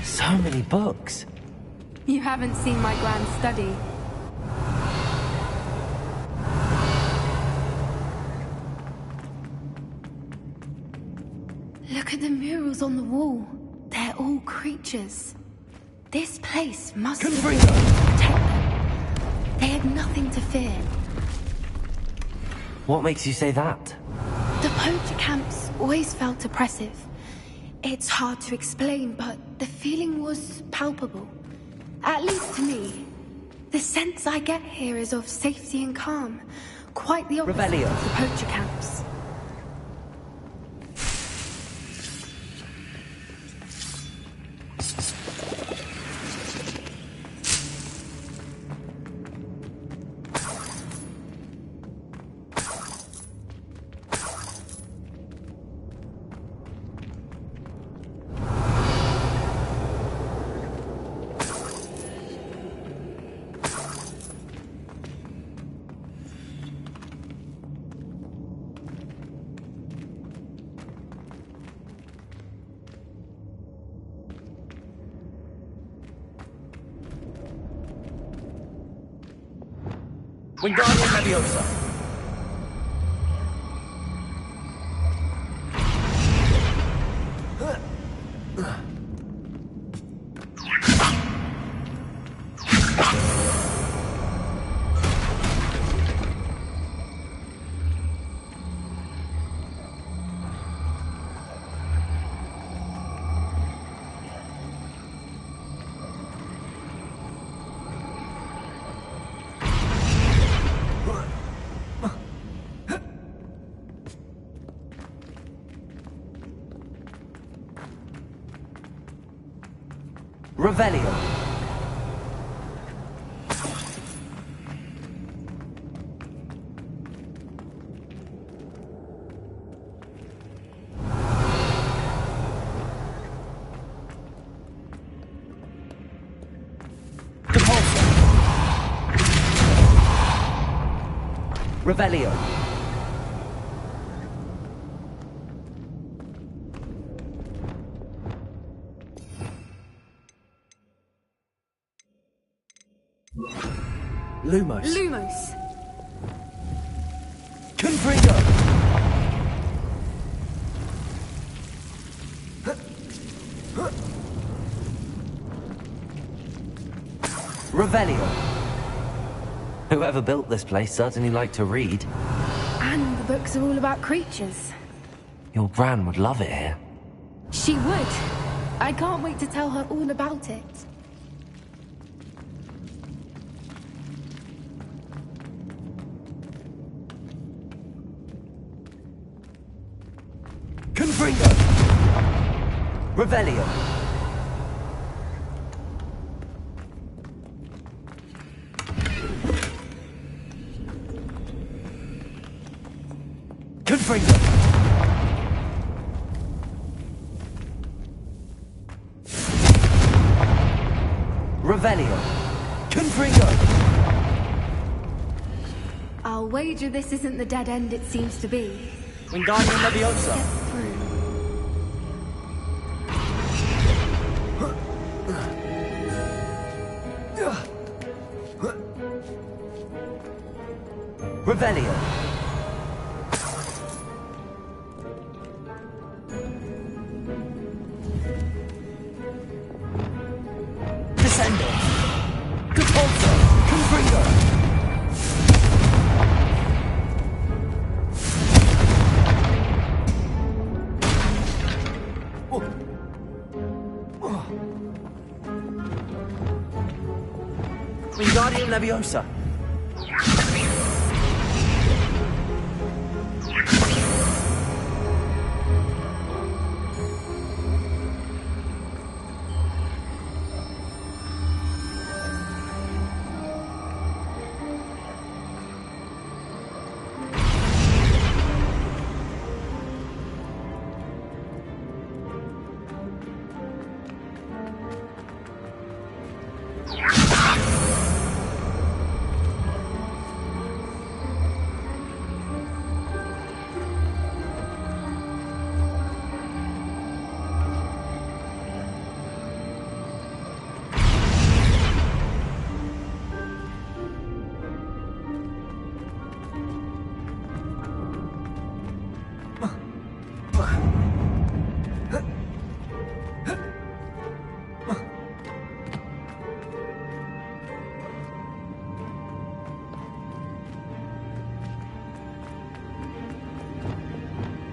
So many books. You haven't seen my grand study. Look at the murals on the wall. They're all creatures. This place must be protect them. They had nothing to fear. What makes you say that? The poacher camps always felt oppressive. It's hard to explain, but the feeling was palpable. At least to me. The sense I get here is of safety and calm. Quite the opposite Revelio. of the poacher camps. Wingardium Leviosa. Revelio. Revelio. Lumos. Lumos. Confringo. Revelio. Whoever built this place certainly liked to read. And the books are all about creatures. Your Gran would love it here. She would. I can't wait to tell her all about it. Confringo. Revelio. Confringo. Revelio. Confringo. I'll wager this isn't the dead end it seems to be. Wingardium Leviosa. Get through. Revelio. Descendo. Capulso. Confringo. Wingardium Leviosa.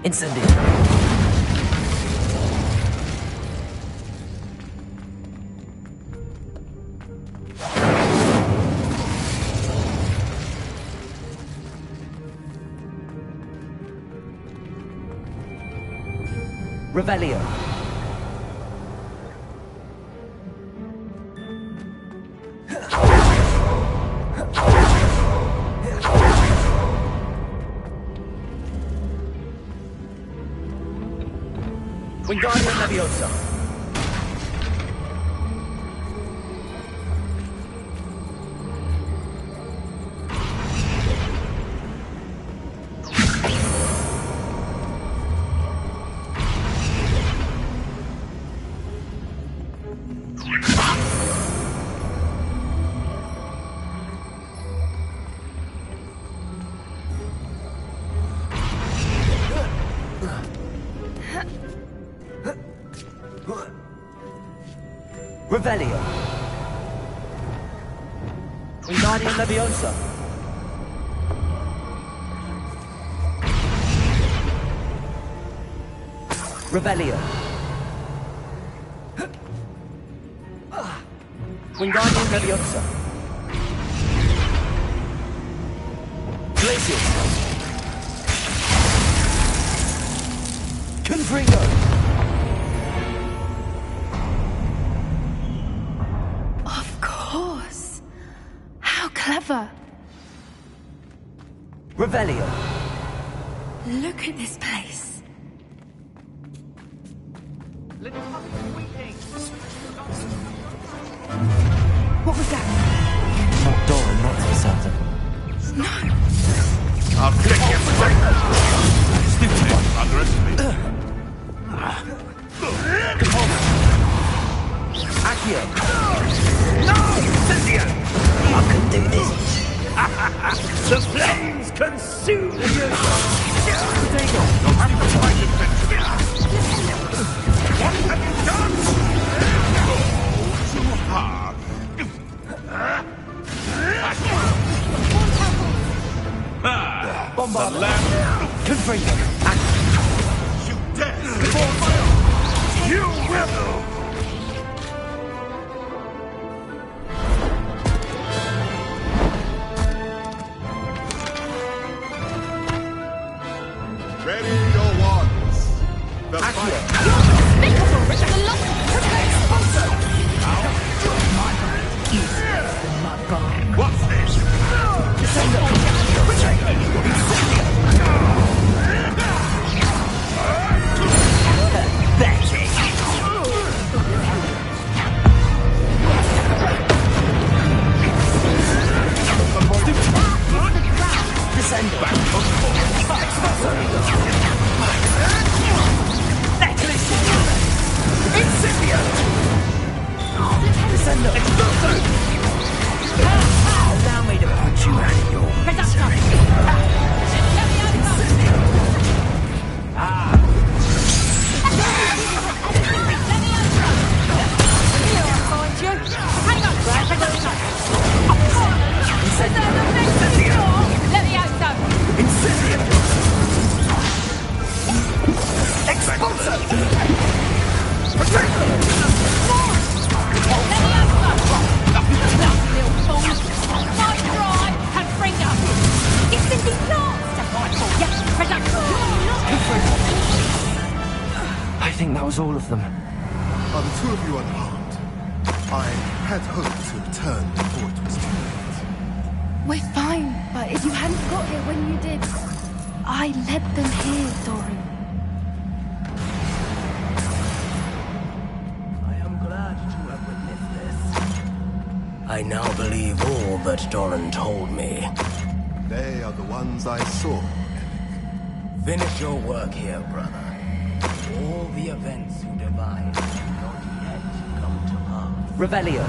Incendio. Revelio. Wingardium Leviosa. Revelio. Wingardium Leviosa. Revelio. Wingardium Leviosa. Glacius. Confringo. Clever. Revelio. Look at this place. What was that? Not Doran, not to be certain. No. I'll click you for stupid. Underestimate. Accio. No! Cynthia! I can do this. The flames consume you! What have you done? Too hard. Bombard. The lamp. Confringo. You dare! You will! Ready your wands. The fire. What's this? Allow me to put you out of your misery. I think that was all of them. Are the two of you unharmed? I had hoped to return before it was too late. We're fine, but if you hadn't got here when you did, I led them here, Doran. I am glad to have witnessed this. I now believe all that Doran told me. They are the ones I saw. Finish your work here, brother. All the events you devised have not yet come to pass. Revelio.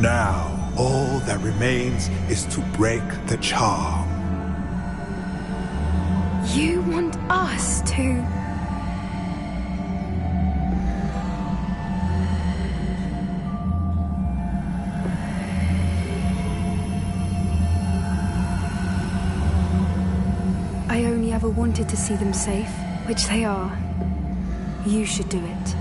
Now, all that remains is to break the charm. You want us to... I only ever wanted to see them safe, which they are. You should do it.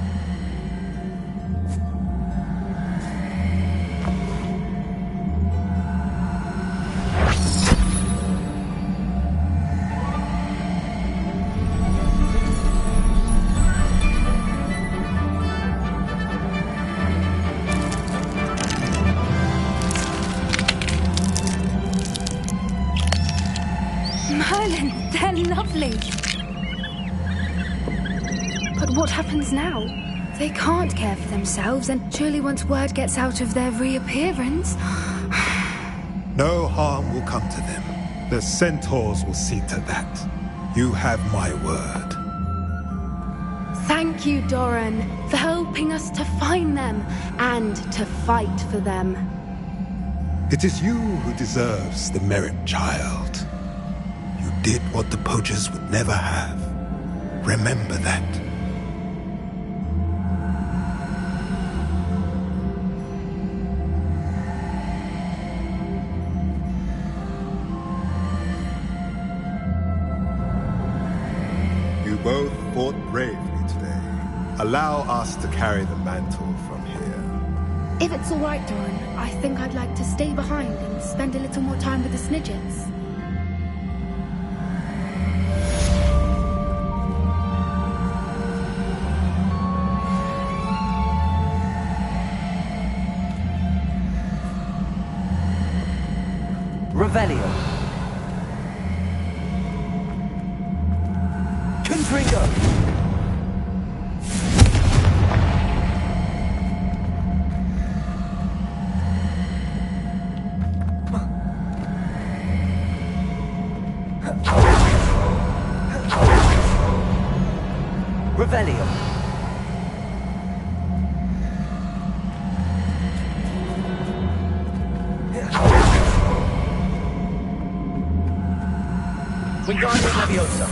Merlin, they're lovely. But what happens now? They can't care for themselves, and surely once word gets out of their reappearance... No harm will come to them. The centaurs will see to that. You have my word. Thank you, Doran, for helping us to find them and to fight for them. It is you who deserves the merit, child. You did what the poachers would never have. Remember that. You both fought bravely today. Allow us to carry the mantle from here. If it's all right, Doran, I think I'd like to stay behind and spend a little more time with the Snidgets. Revelio. Confringo. Revelio. Wingardium Leviosa.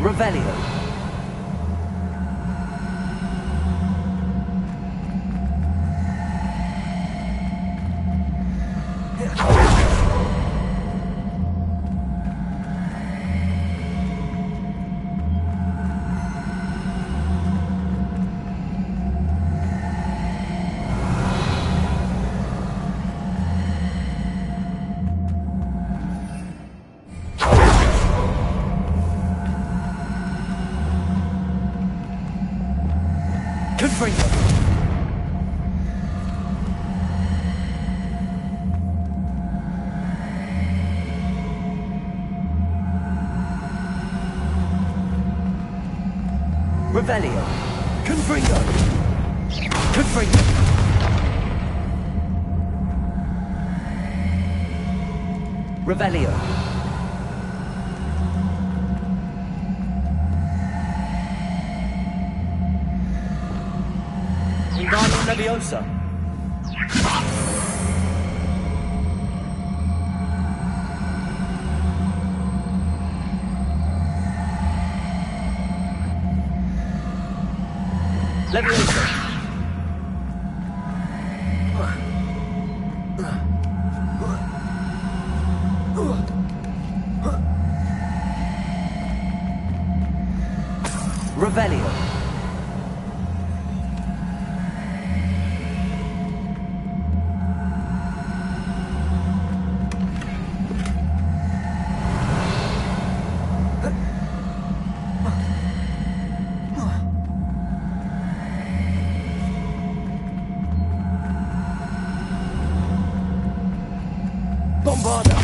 Revelio. Confringo. Revelio. Confringo. Confringo. Revelio. Wingardium Leviosa. Leviosa. Revelio. bother.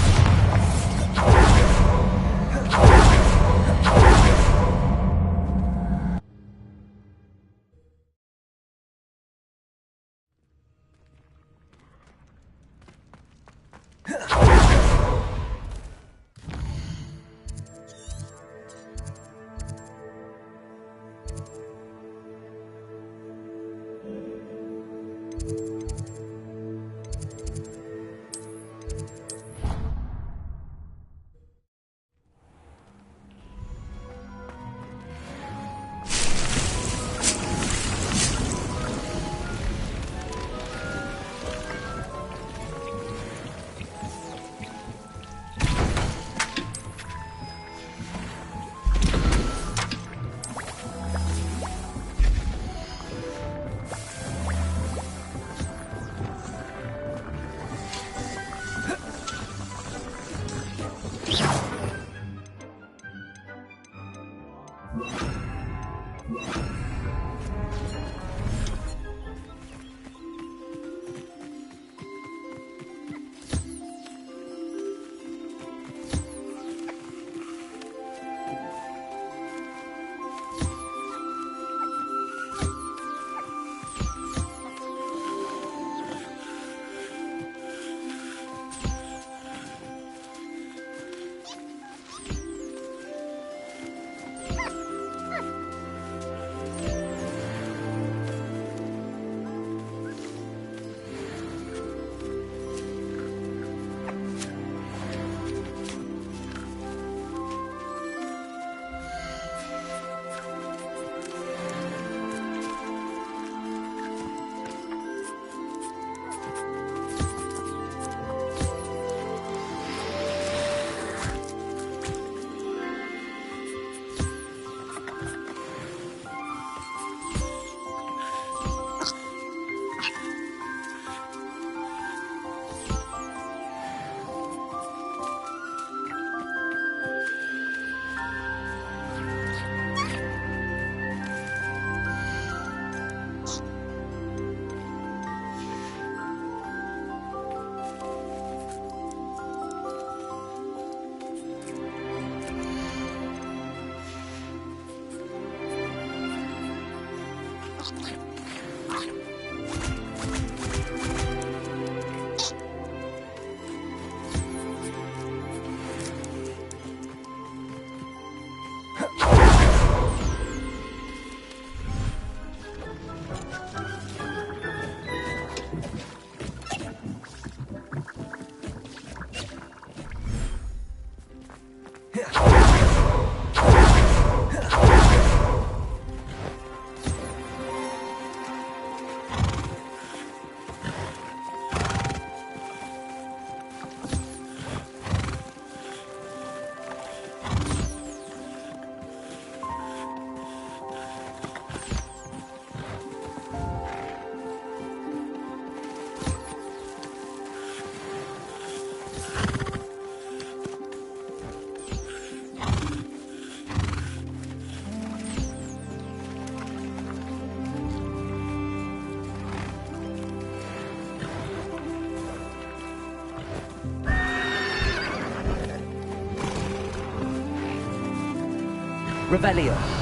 Revelio.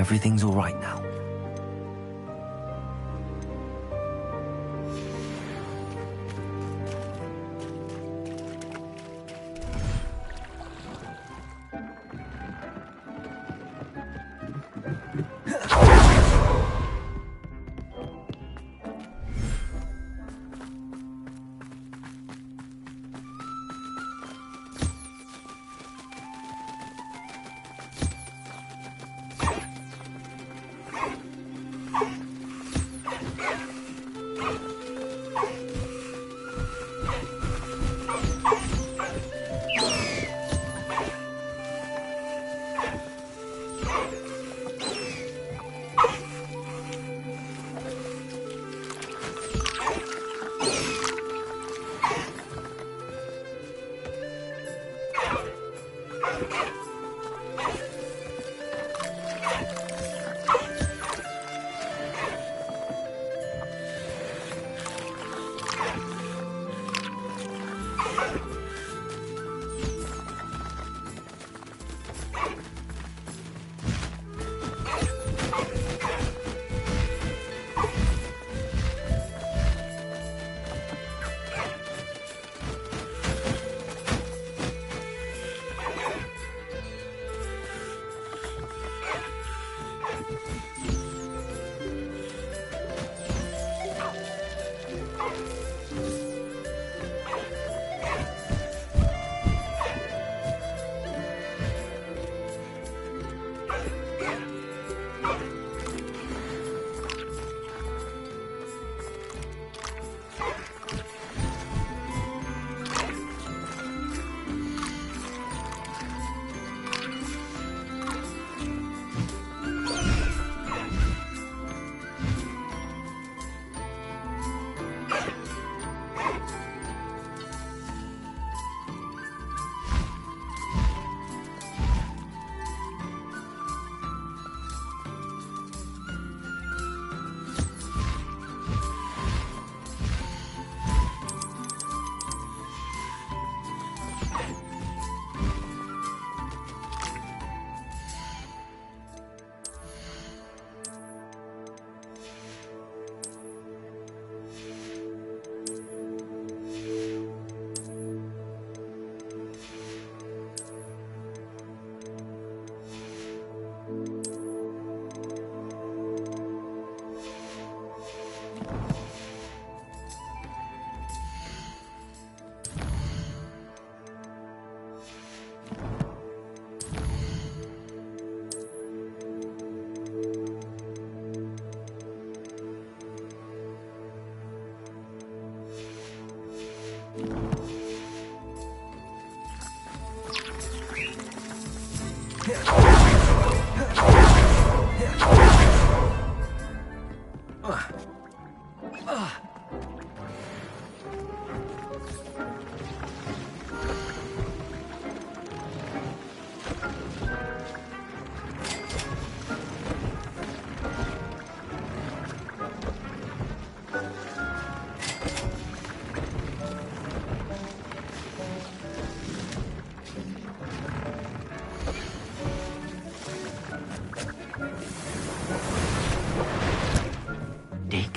Everything's all right now.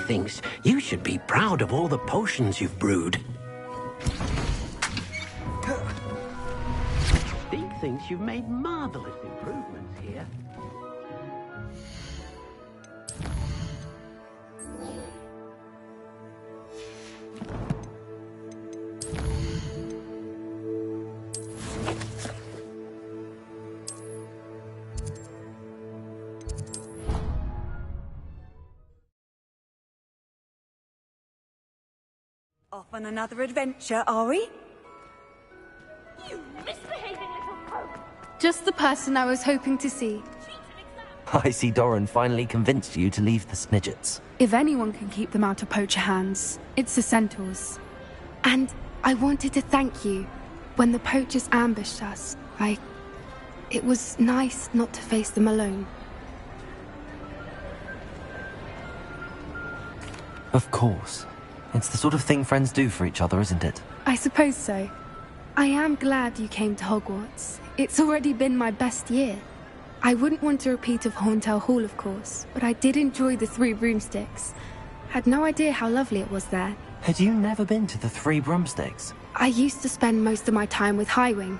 Thinks you should be proud of all the potions you've brewed. Dick thinks you've made marvelous improvements here. Off on another adventure, are we? You misbehaving little punk! Just the person I was hoping to see. I see Doran finally convinced you to leave the Snidgets. If anyone can keep them out of poacher hands, it's the Centaurs. And I wanted to thank you. When the poachers ambushed us, it was nice not to face them alone. Of course. It's the sort of thing friends do for each other, isn't it? I suppose so. I am glad you came to Hogwarts. It's already been my best year. I wouldn't want a repeat of Horntail Hall, of course, but I did enjoy the Three Broomsticks. Had no idea how lovely it was there. Had you never been to the Three Broomsticks? I used to spend most of my time with Highwing,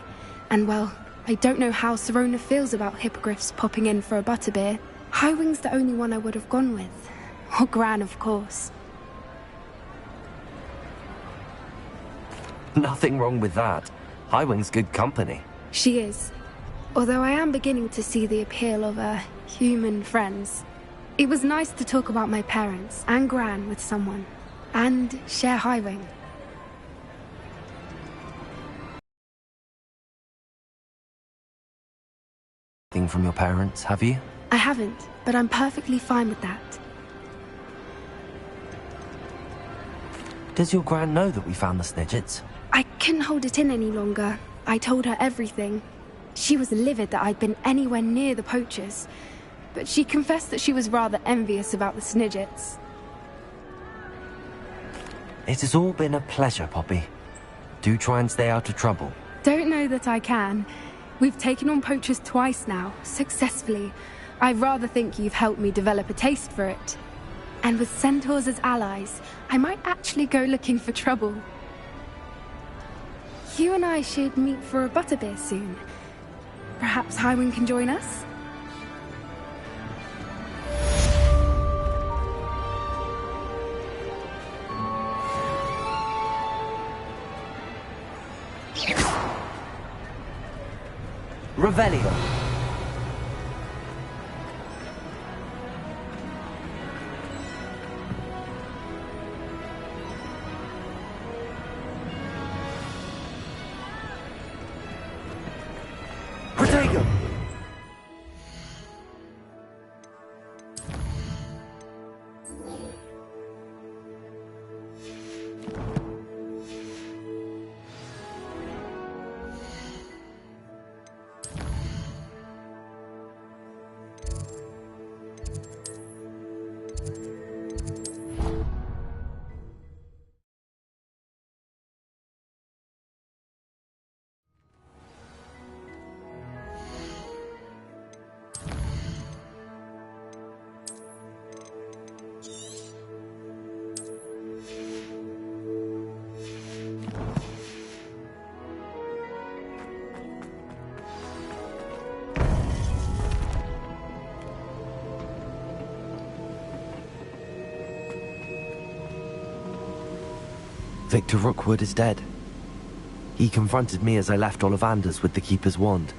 and well, I don't know how Serona feels about hippogriffs popping in for a butterbeer. Highwing's the only one I would have gone with. Or Gran, of course. Nothing wrong with that. Highwing's good company. She is. Although I am beginning to see the appeal of human friends. It was nice to talk about my parents and Gran with someone. And share Highwing. Thing from your parents, have you? I haven't, but I'm perfectly fine with that. Does your Gran know that we found the Snidgets? I couldn't hold it in any longer. I told her everything. She was livid that I'd been anywhere near the poachers, but she confessed that she was rather envious about the Snidgets. It has all been a pleasure, Poppy. Do try and stay out of trouble. Don't know that I can. We've taken on poachers twice now, successfully. I rather think you've helped me develop a taste for it. And with centaurs as allies, I might actually go looking for trouble. You and I should meet for a butterbeer soon. Perhaps Highwing can join us? Revelio. Protego. Victor Rookwood is dead. He confronted me as I left Ollivander's with the Keeper's wand.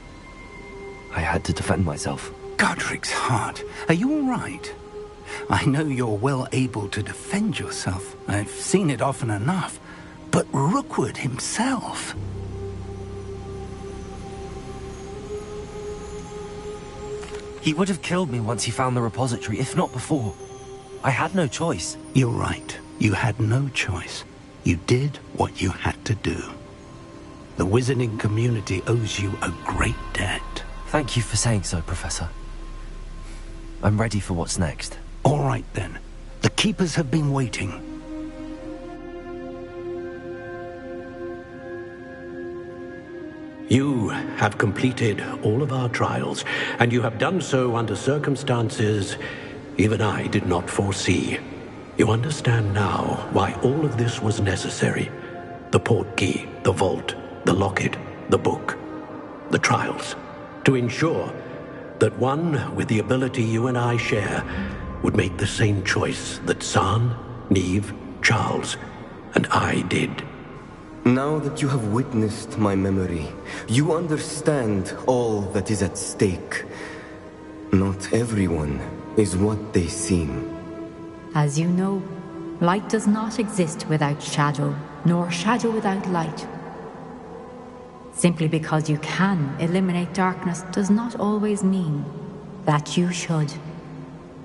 I had to defend myself. Godric's heart. Are you all right? I know you're well able to defend yourself. I've seen it often enough. But Rookwood himself... He would have killed me once he found the repository, if not before. I had no choice. You're right. You had no choice. You did what you had to do. The wizarding community owes you a great debt. Thank you for saying so, Professor. I'm ready for what's next. All right, then. The Keepers have been waiting. You have completed all of our trials, and you have done so under circumstances even I did not foresee. You understand now why all of this was necessary. The portkey, the vault, the locket, the book, the trials. To ensure that one with the ability you and I share would make the same choice that San, Neve, Charles, and I did. Now that you have witnessed my memory, you understand all that is at stake. Not everyone is what they seem. As you know, light does not exist without shadow, nor shadow without light. Simply because you can eliminate darkness does not always mean that you should.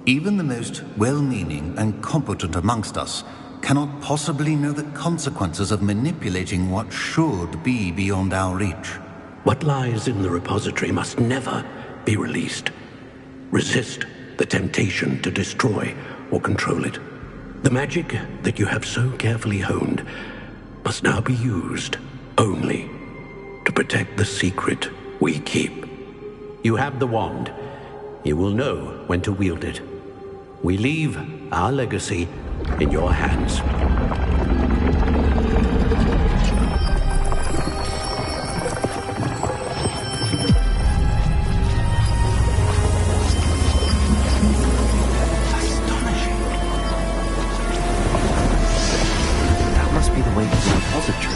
Even the most well-meaning and competent amongst us cannot possibly know the consequences of manipulating what should be beyond our reach. What lies in the repository must never be released. Resist the temptation to destroy or control it. The magic that you have so carefully honed must now be used only to protect the secret we keep. You have the wand. You will know when to wield it. We leave our legacy in your hands. That must be the way to the repository.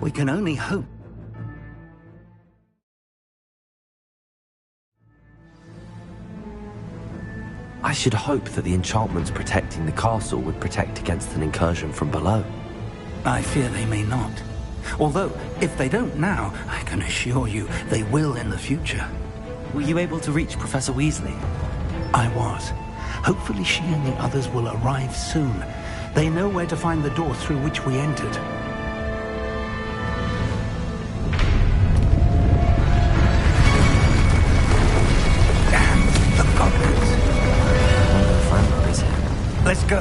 We can only hope. I should hope that the enchantments protecting the castle would protect against an incursion from below. I fear they may not. Although, if they don't now, I can assure you they will in the future. Were you able to reach Professor Weasley? I was. Hopefully she and the others will arrive soon. They know where to find the door through which we entered. Let's go.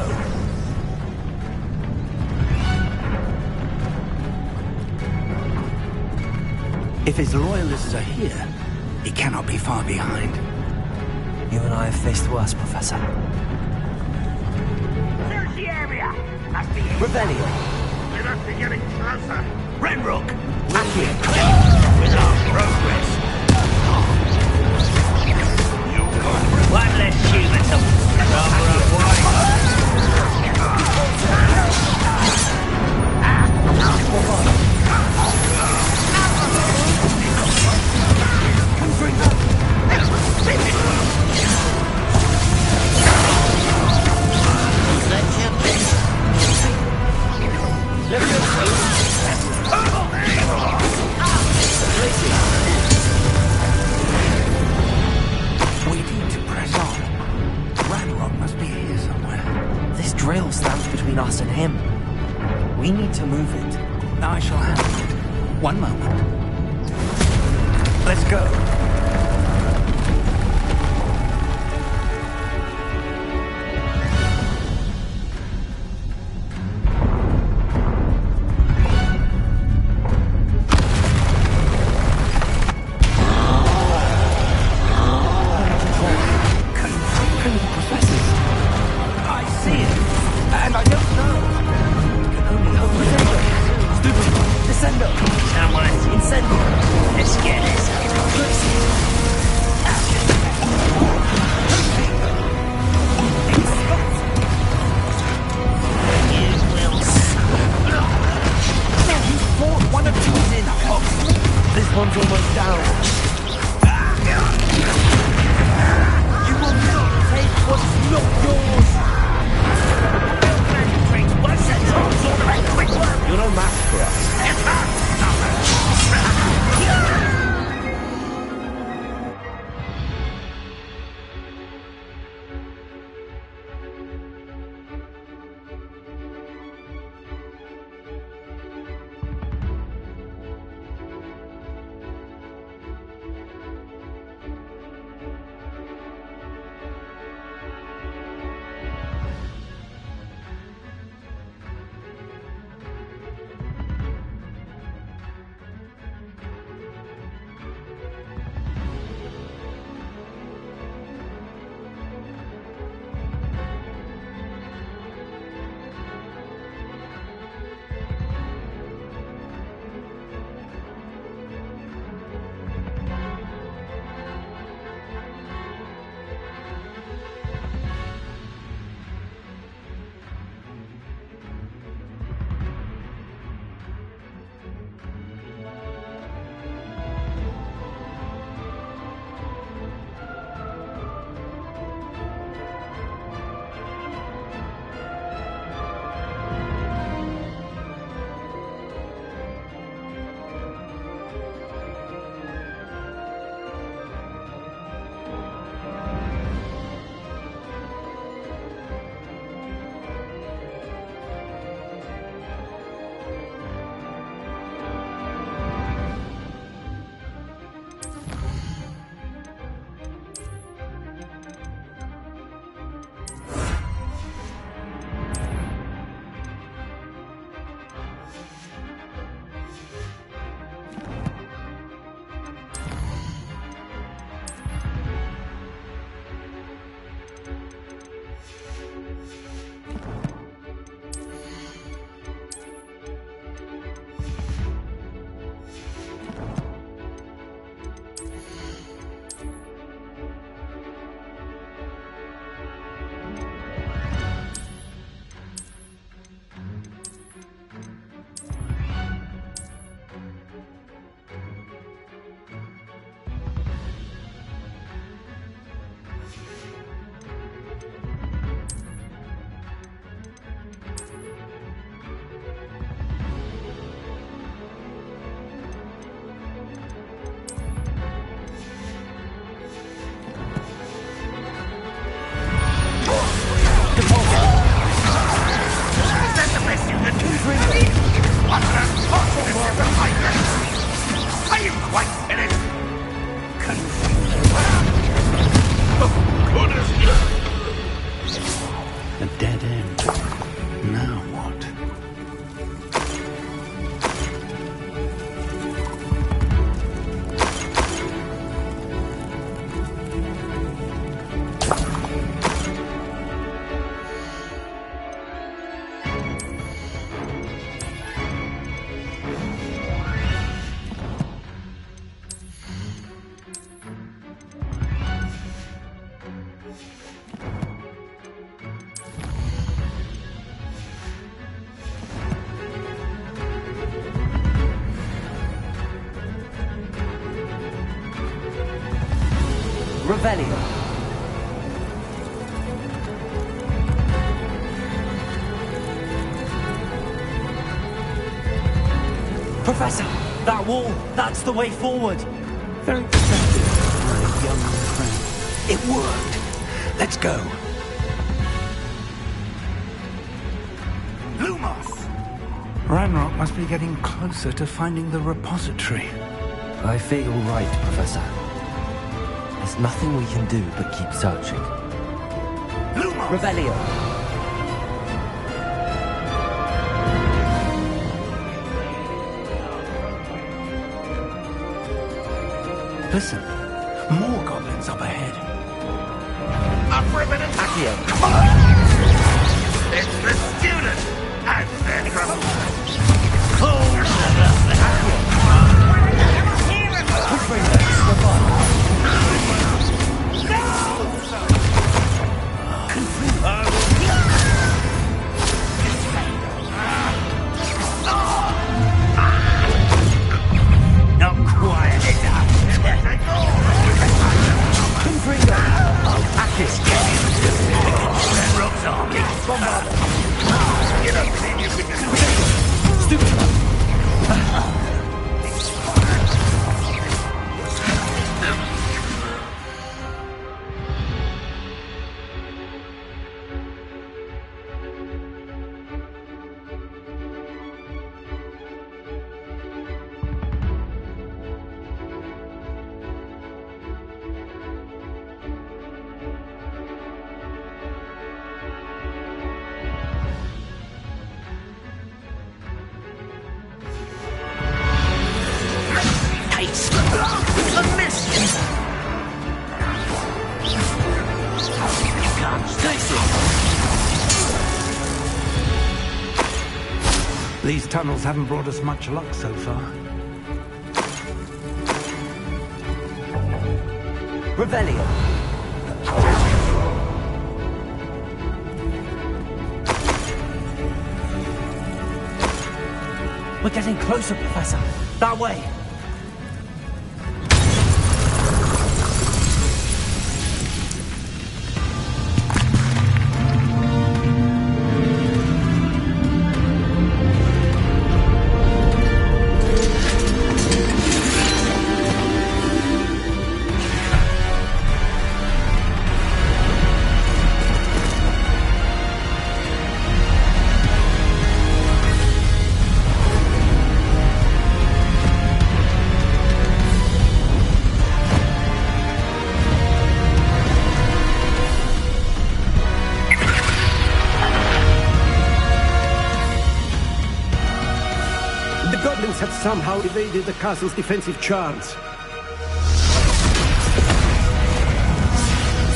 If his loyalists are here, he cannot be far behind. You and I have faced worse, Professor. Search the area! Must be Revelio. We must be getting closer. Renrook! Accio! With our progress. One less human to cover up white. We need to press on. Ranrock must be here somewhere. This drill stands between us and him. We need to move it. I shall handle it. One moment. Let's go. You will not take A dead end. Now what? Revelio. Professor, that wall, that's the way forward. Very perceptive, my young friend. It worked. Let's go. Lumos! Ranrock must be getting closer to finding the repository. I feel right, Professor. There's nothing we can do but keep searching. Lumos! Revelio. Listen, more goblins up ahead. Up ribbon and Accio. It's the student and their trouble. Now quiet it down. Rock's army. You don't think you could These tunnels haven't brought us much luck so far. Revelio. We're getting closer, Professor. That way. Have somehow evaded the castle's defensive charms.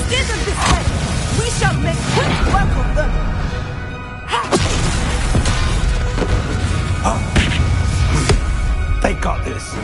Stand of this way! We shall make quick work of them! They got this.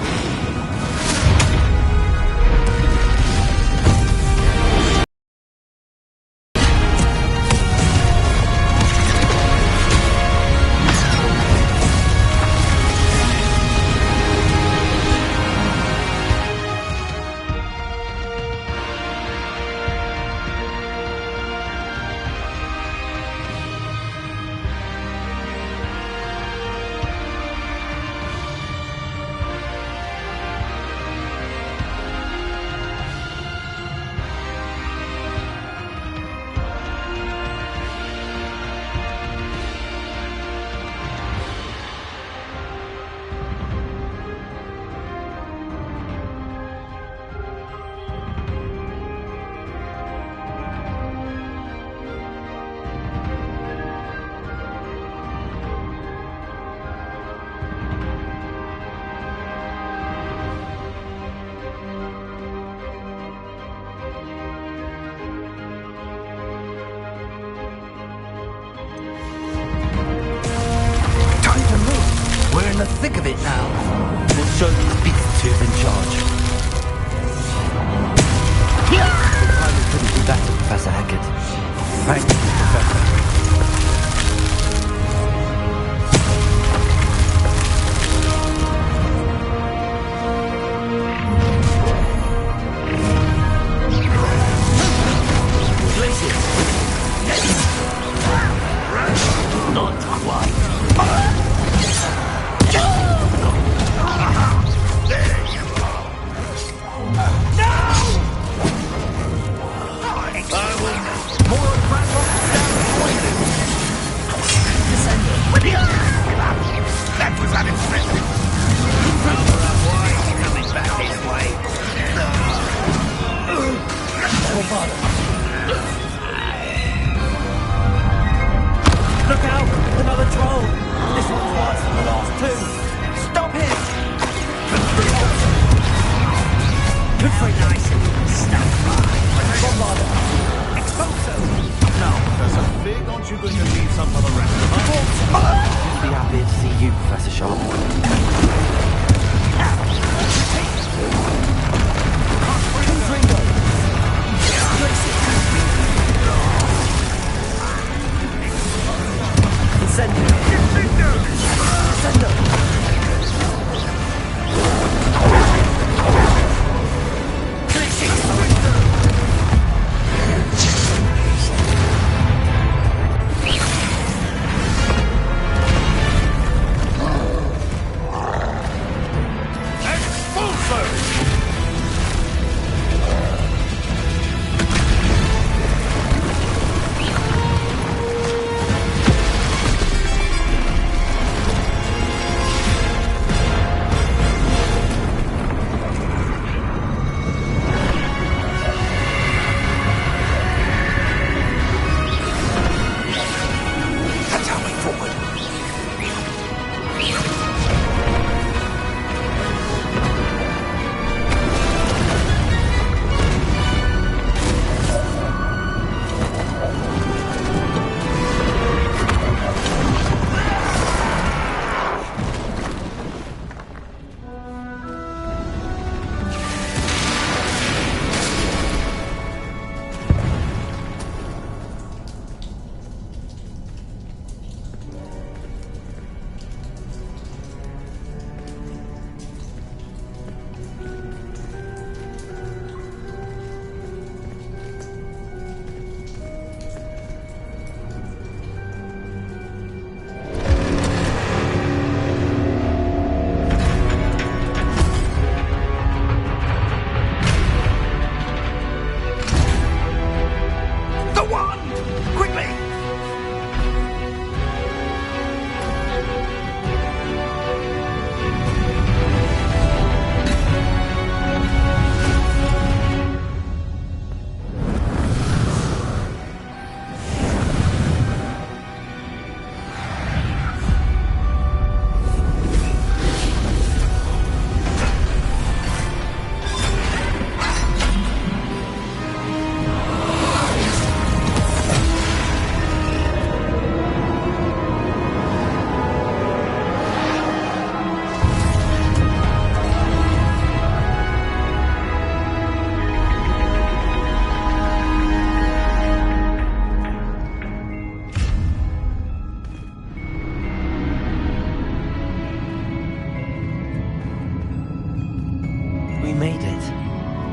the thick of it now. We'll show these beasts who's in charge. The timing couldn't be better, Professor Hecat. Thank you, Professor. Not quite. That was unexpected. Why are you coming back this way? Look out! Another troll! This one's worse than the last two! Stop him! Good for a nice stuff. Bombarder! Expulso! Now, Professor, big, aren't you going to leave some for the rest of us? He'll be happy to see you, Professor Sharp.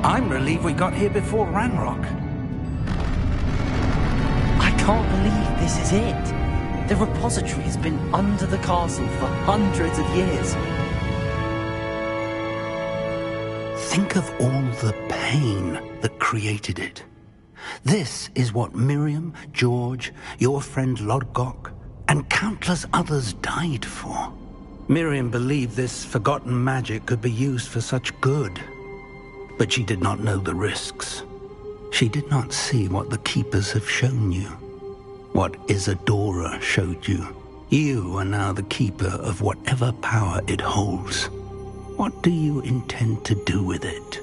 I'm relieved we got here before Ranrock. I can't believe this is it. The repository has been under the castle for hundreds of years. Think of all the pain that created it. This is what Miriam, George, your friend Lodgok, and countless others died for. Miriam believed this forgotten magic could be used for such good. But she did not know the risks. She did not see what the Keepers have shown you. What Isadora showed you. You are now the Keeper of whatever power it holds. What do you intend to do with it?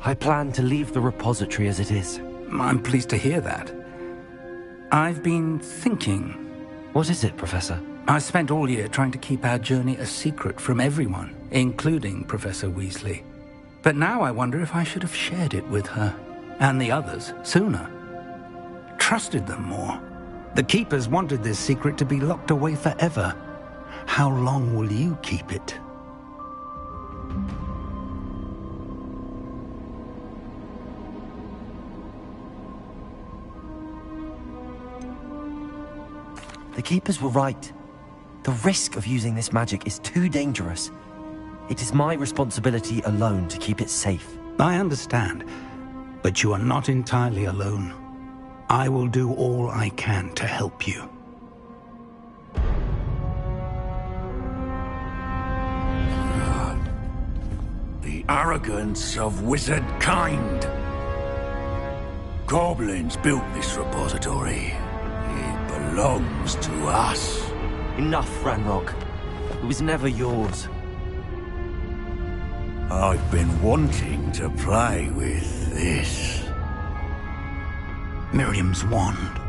I plan to leave the repository as it is. I'm pleased to hear that. I've been thinking. What is it, Professor? I spent all year trying to keep our journey a secret from everyone, including Professor Weasley. But now I wonder if I should have shared it with her, and the others, sooner. Trusted them more. The Keepers wanted this secret to be locked away forever. How long will you keep it? The Keepers were right. The risk of using this magic is too dangerous. It is my responsibility alone to keep it safe. I understand, but you are not entirely alone. I will do all I can to help you. The arrogance of wizard kind. Goblins built this repository. It belongs to us. Enough, Ranrock. It was never yours. I've been wanting to play with this. Miriam's wand.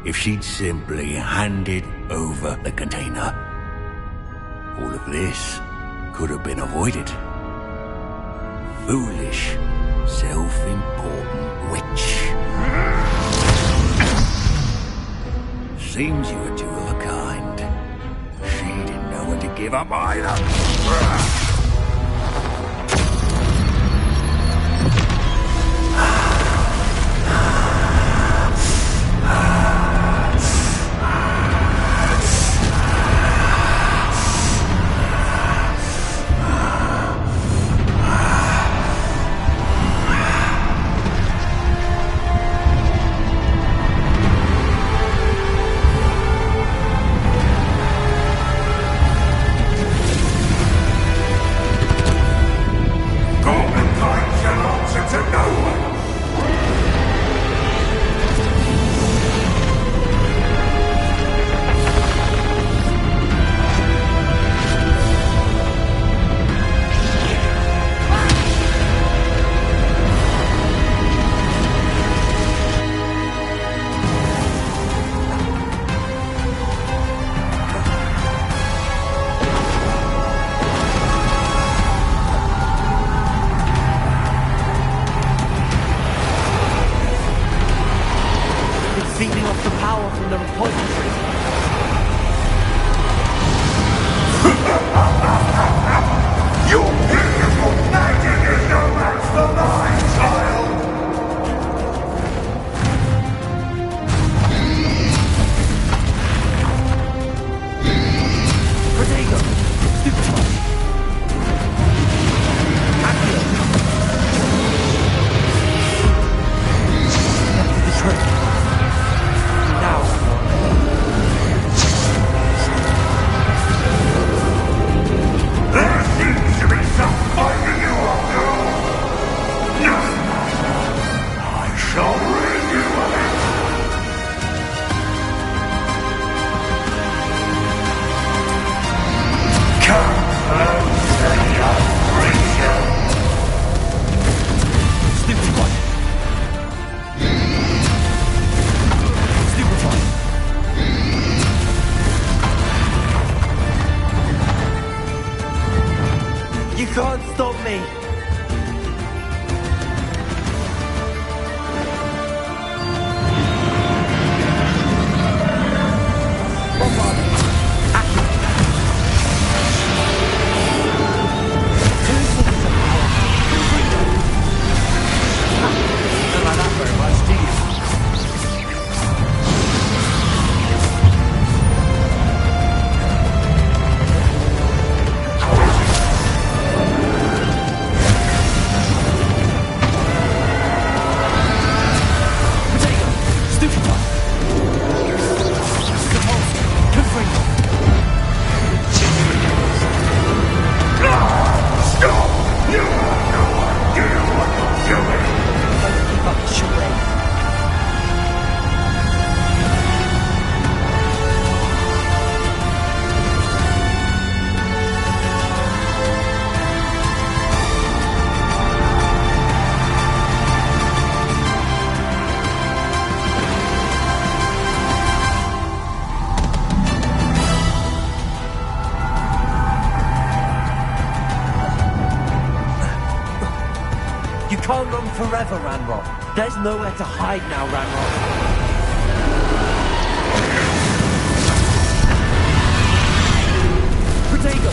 If she'd simply handed over the container, all of this could have been avoided. Foolish, self-important witch. Seems you were two of a kind. She didn't know when to give up either. Feeding off the power from the repository. Your beautiful magic is no match for mine, child! Protego! Supercharge! Accio! That's the trick. Now, You can't run forever, Ranrock. There's nowhere to hide now, Ranrock. Protego!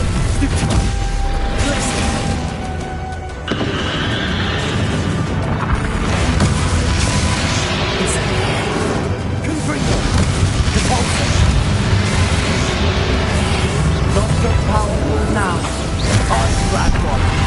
Confringo! Repulsor! Not so powerful now. I'm Ranrock.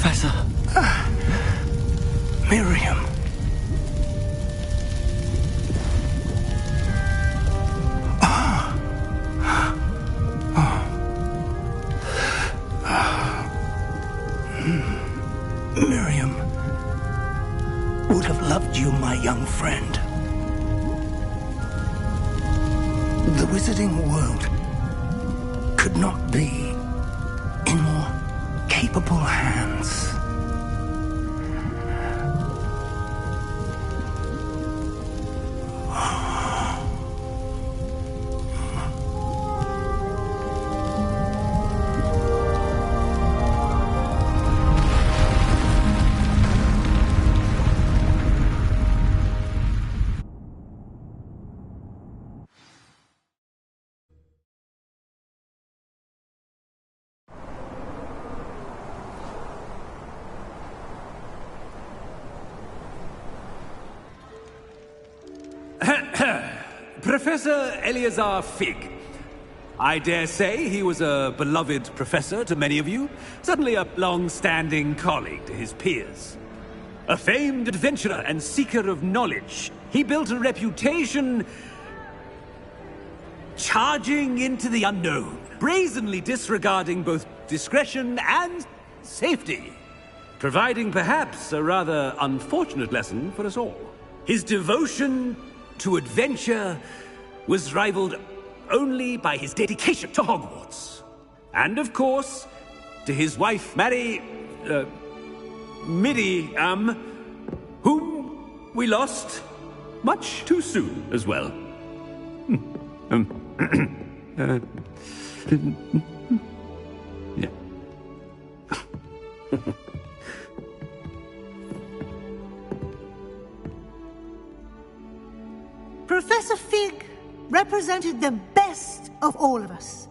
Professor. Miriam. Miriam would have loved you, my young friend. The wizarding world could not be in more capable hands. Professor Eleazar Fig. I dare say he was a beloved professor to many of you, certainly a long-standing colleague to his peers. A famed adventurer and seeker of knowledge, he built a reputation charging into the unknown, brazenly disregarding both discretion and safety, providing perhaps a rather unfortunate lesson for us all. His devotion to adventure was rivaled only by his dedication to Hogwarts. And of course, to his wife, Midi, whom we lost much too soon as well. Yeah. Professor Fig represented the best of all of us.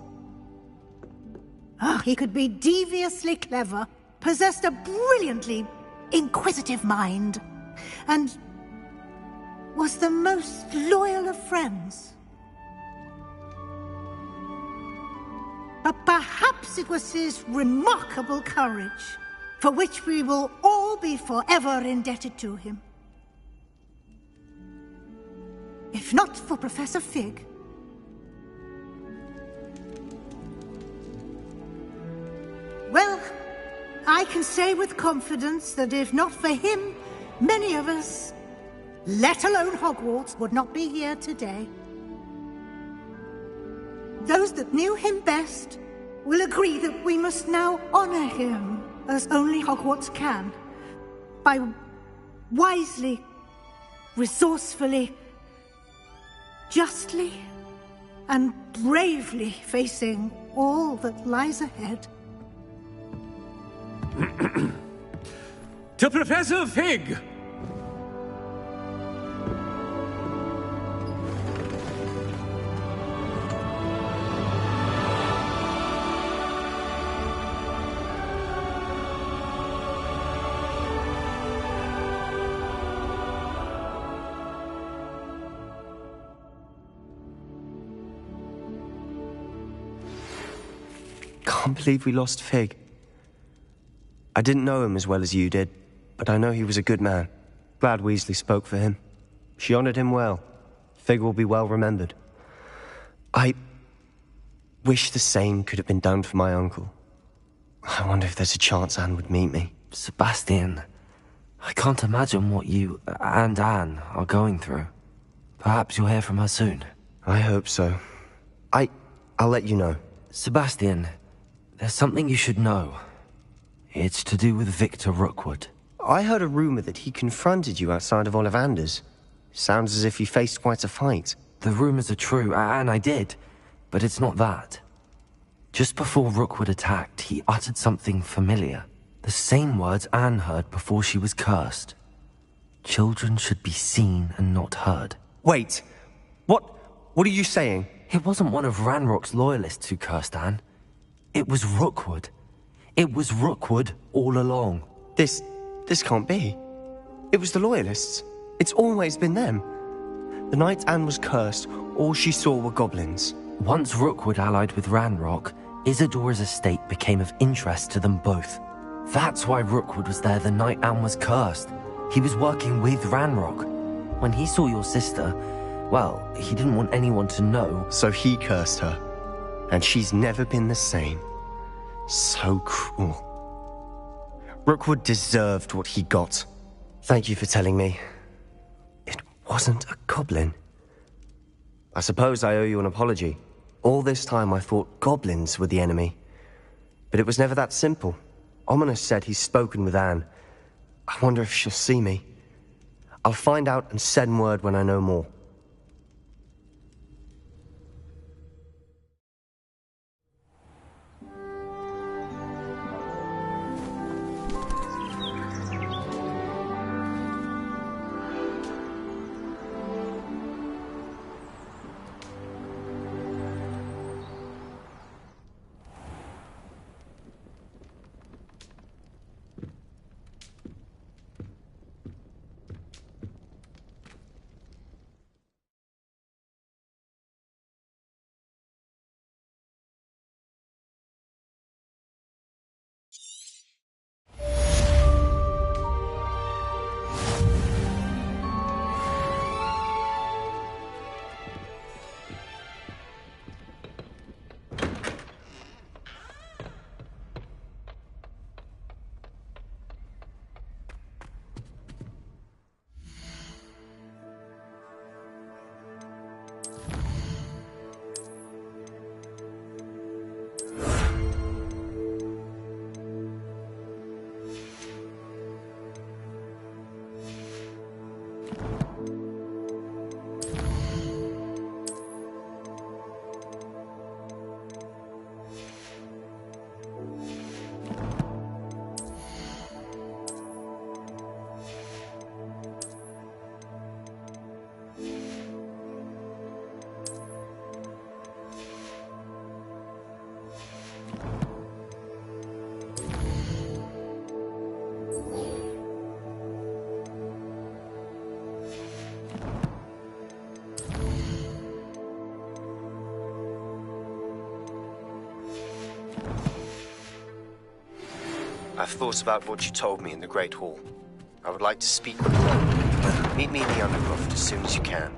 He could be deviously clever, possessed a brilliantly inquisitive mind, and was the most loyal of friends. But perhaps it was his remarkable courage, for which we will all be forever indebted to him. If not for Professor Fig, well, I can say with confidence that if not for him, many of us, let alone Hogwarts, would not be here today. Those that knew him best will agree that we must now honor him as only Hogwarts can, by wisely, resourcefully, justly and bravely facing all that lies ahead. To Professor Fig! Can't believe we lost Fig. I didn't know him as well as you did, but I know he was a good man. Glad Weasley spoke for him. She honored him well. Fig will be well remembered. I wish the same could have been done for my uncle. I wonder if there's a chance Anne would meet me. Sebastian, I can't imagine what you and Anne are going through. Perhaps you'll hear from her soon. I hope so. I'll let you know. Sebastian, there's something you should know. It's to do with Victor Rookwood. I heard a rumor that he confronted you outside of Ollivander's. Sounds as if he faced quite a fight. The rumors are true, and I did, but it's not that. Just before Rookwood attacked, he uttered something familiar. The same words Anne heard before she was cursed. Children should be seen and not heard. Wait, what are you saying? It wasn't one of Ranrock's loyalists who cursed Anne. It was Rookwood. It was Rookwood all along. This can't be. It was the Loyalists. It's always been them. The night Anne was cursed, all she saw were goblins. Once Rookwood allied with Ranrock, Isadora's estate became of interest to them both. That's why Rookwood was there the night Anne was cursed. He was working with Ranrock. When he saw your sister, well, he didn't want anyone to know. So he cursed her. And she's never been the same. So cruel. Rookwood deserved what he got. Thank you for telling me. It wasn't a goblin. I suppose I owe you an apology. All this time I thought goblins were the enemy. But it was never that simple. Ominous said he's spoken with Anne. I wonder if she'll see me. I'll find out and send word when I know more. I've thought about what you told me in the Great Hall. I would like to speak with you. Meet me in the Undercroft as soon as you can.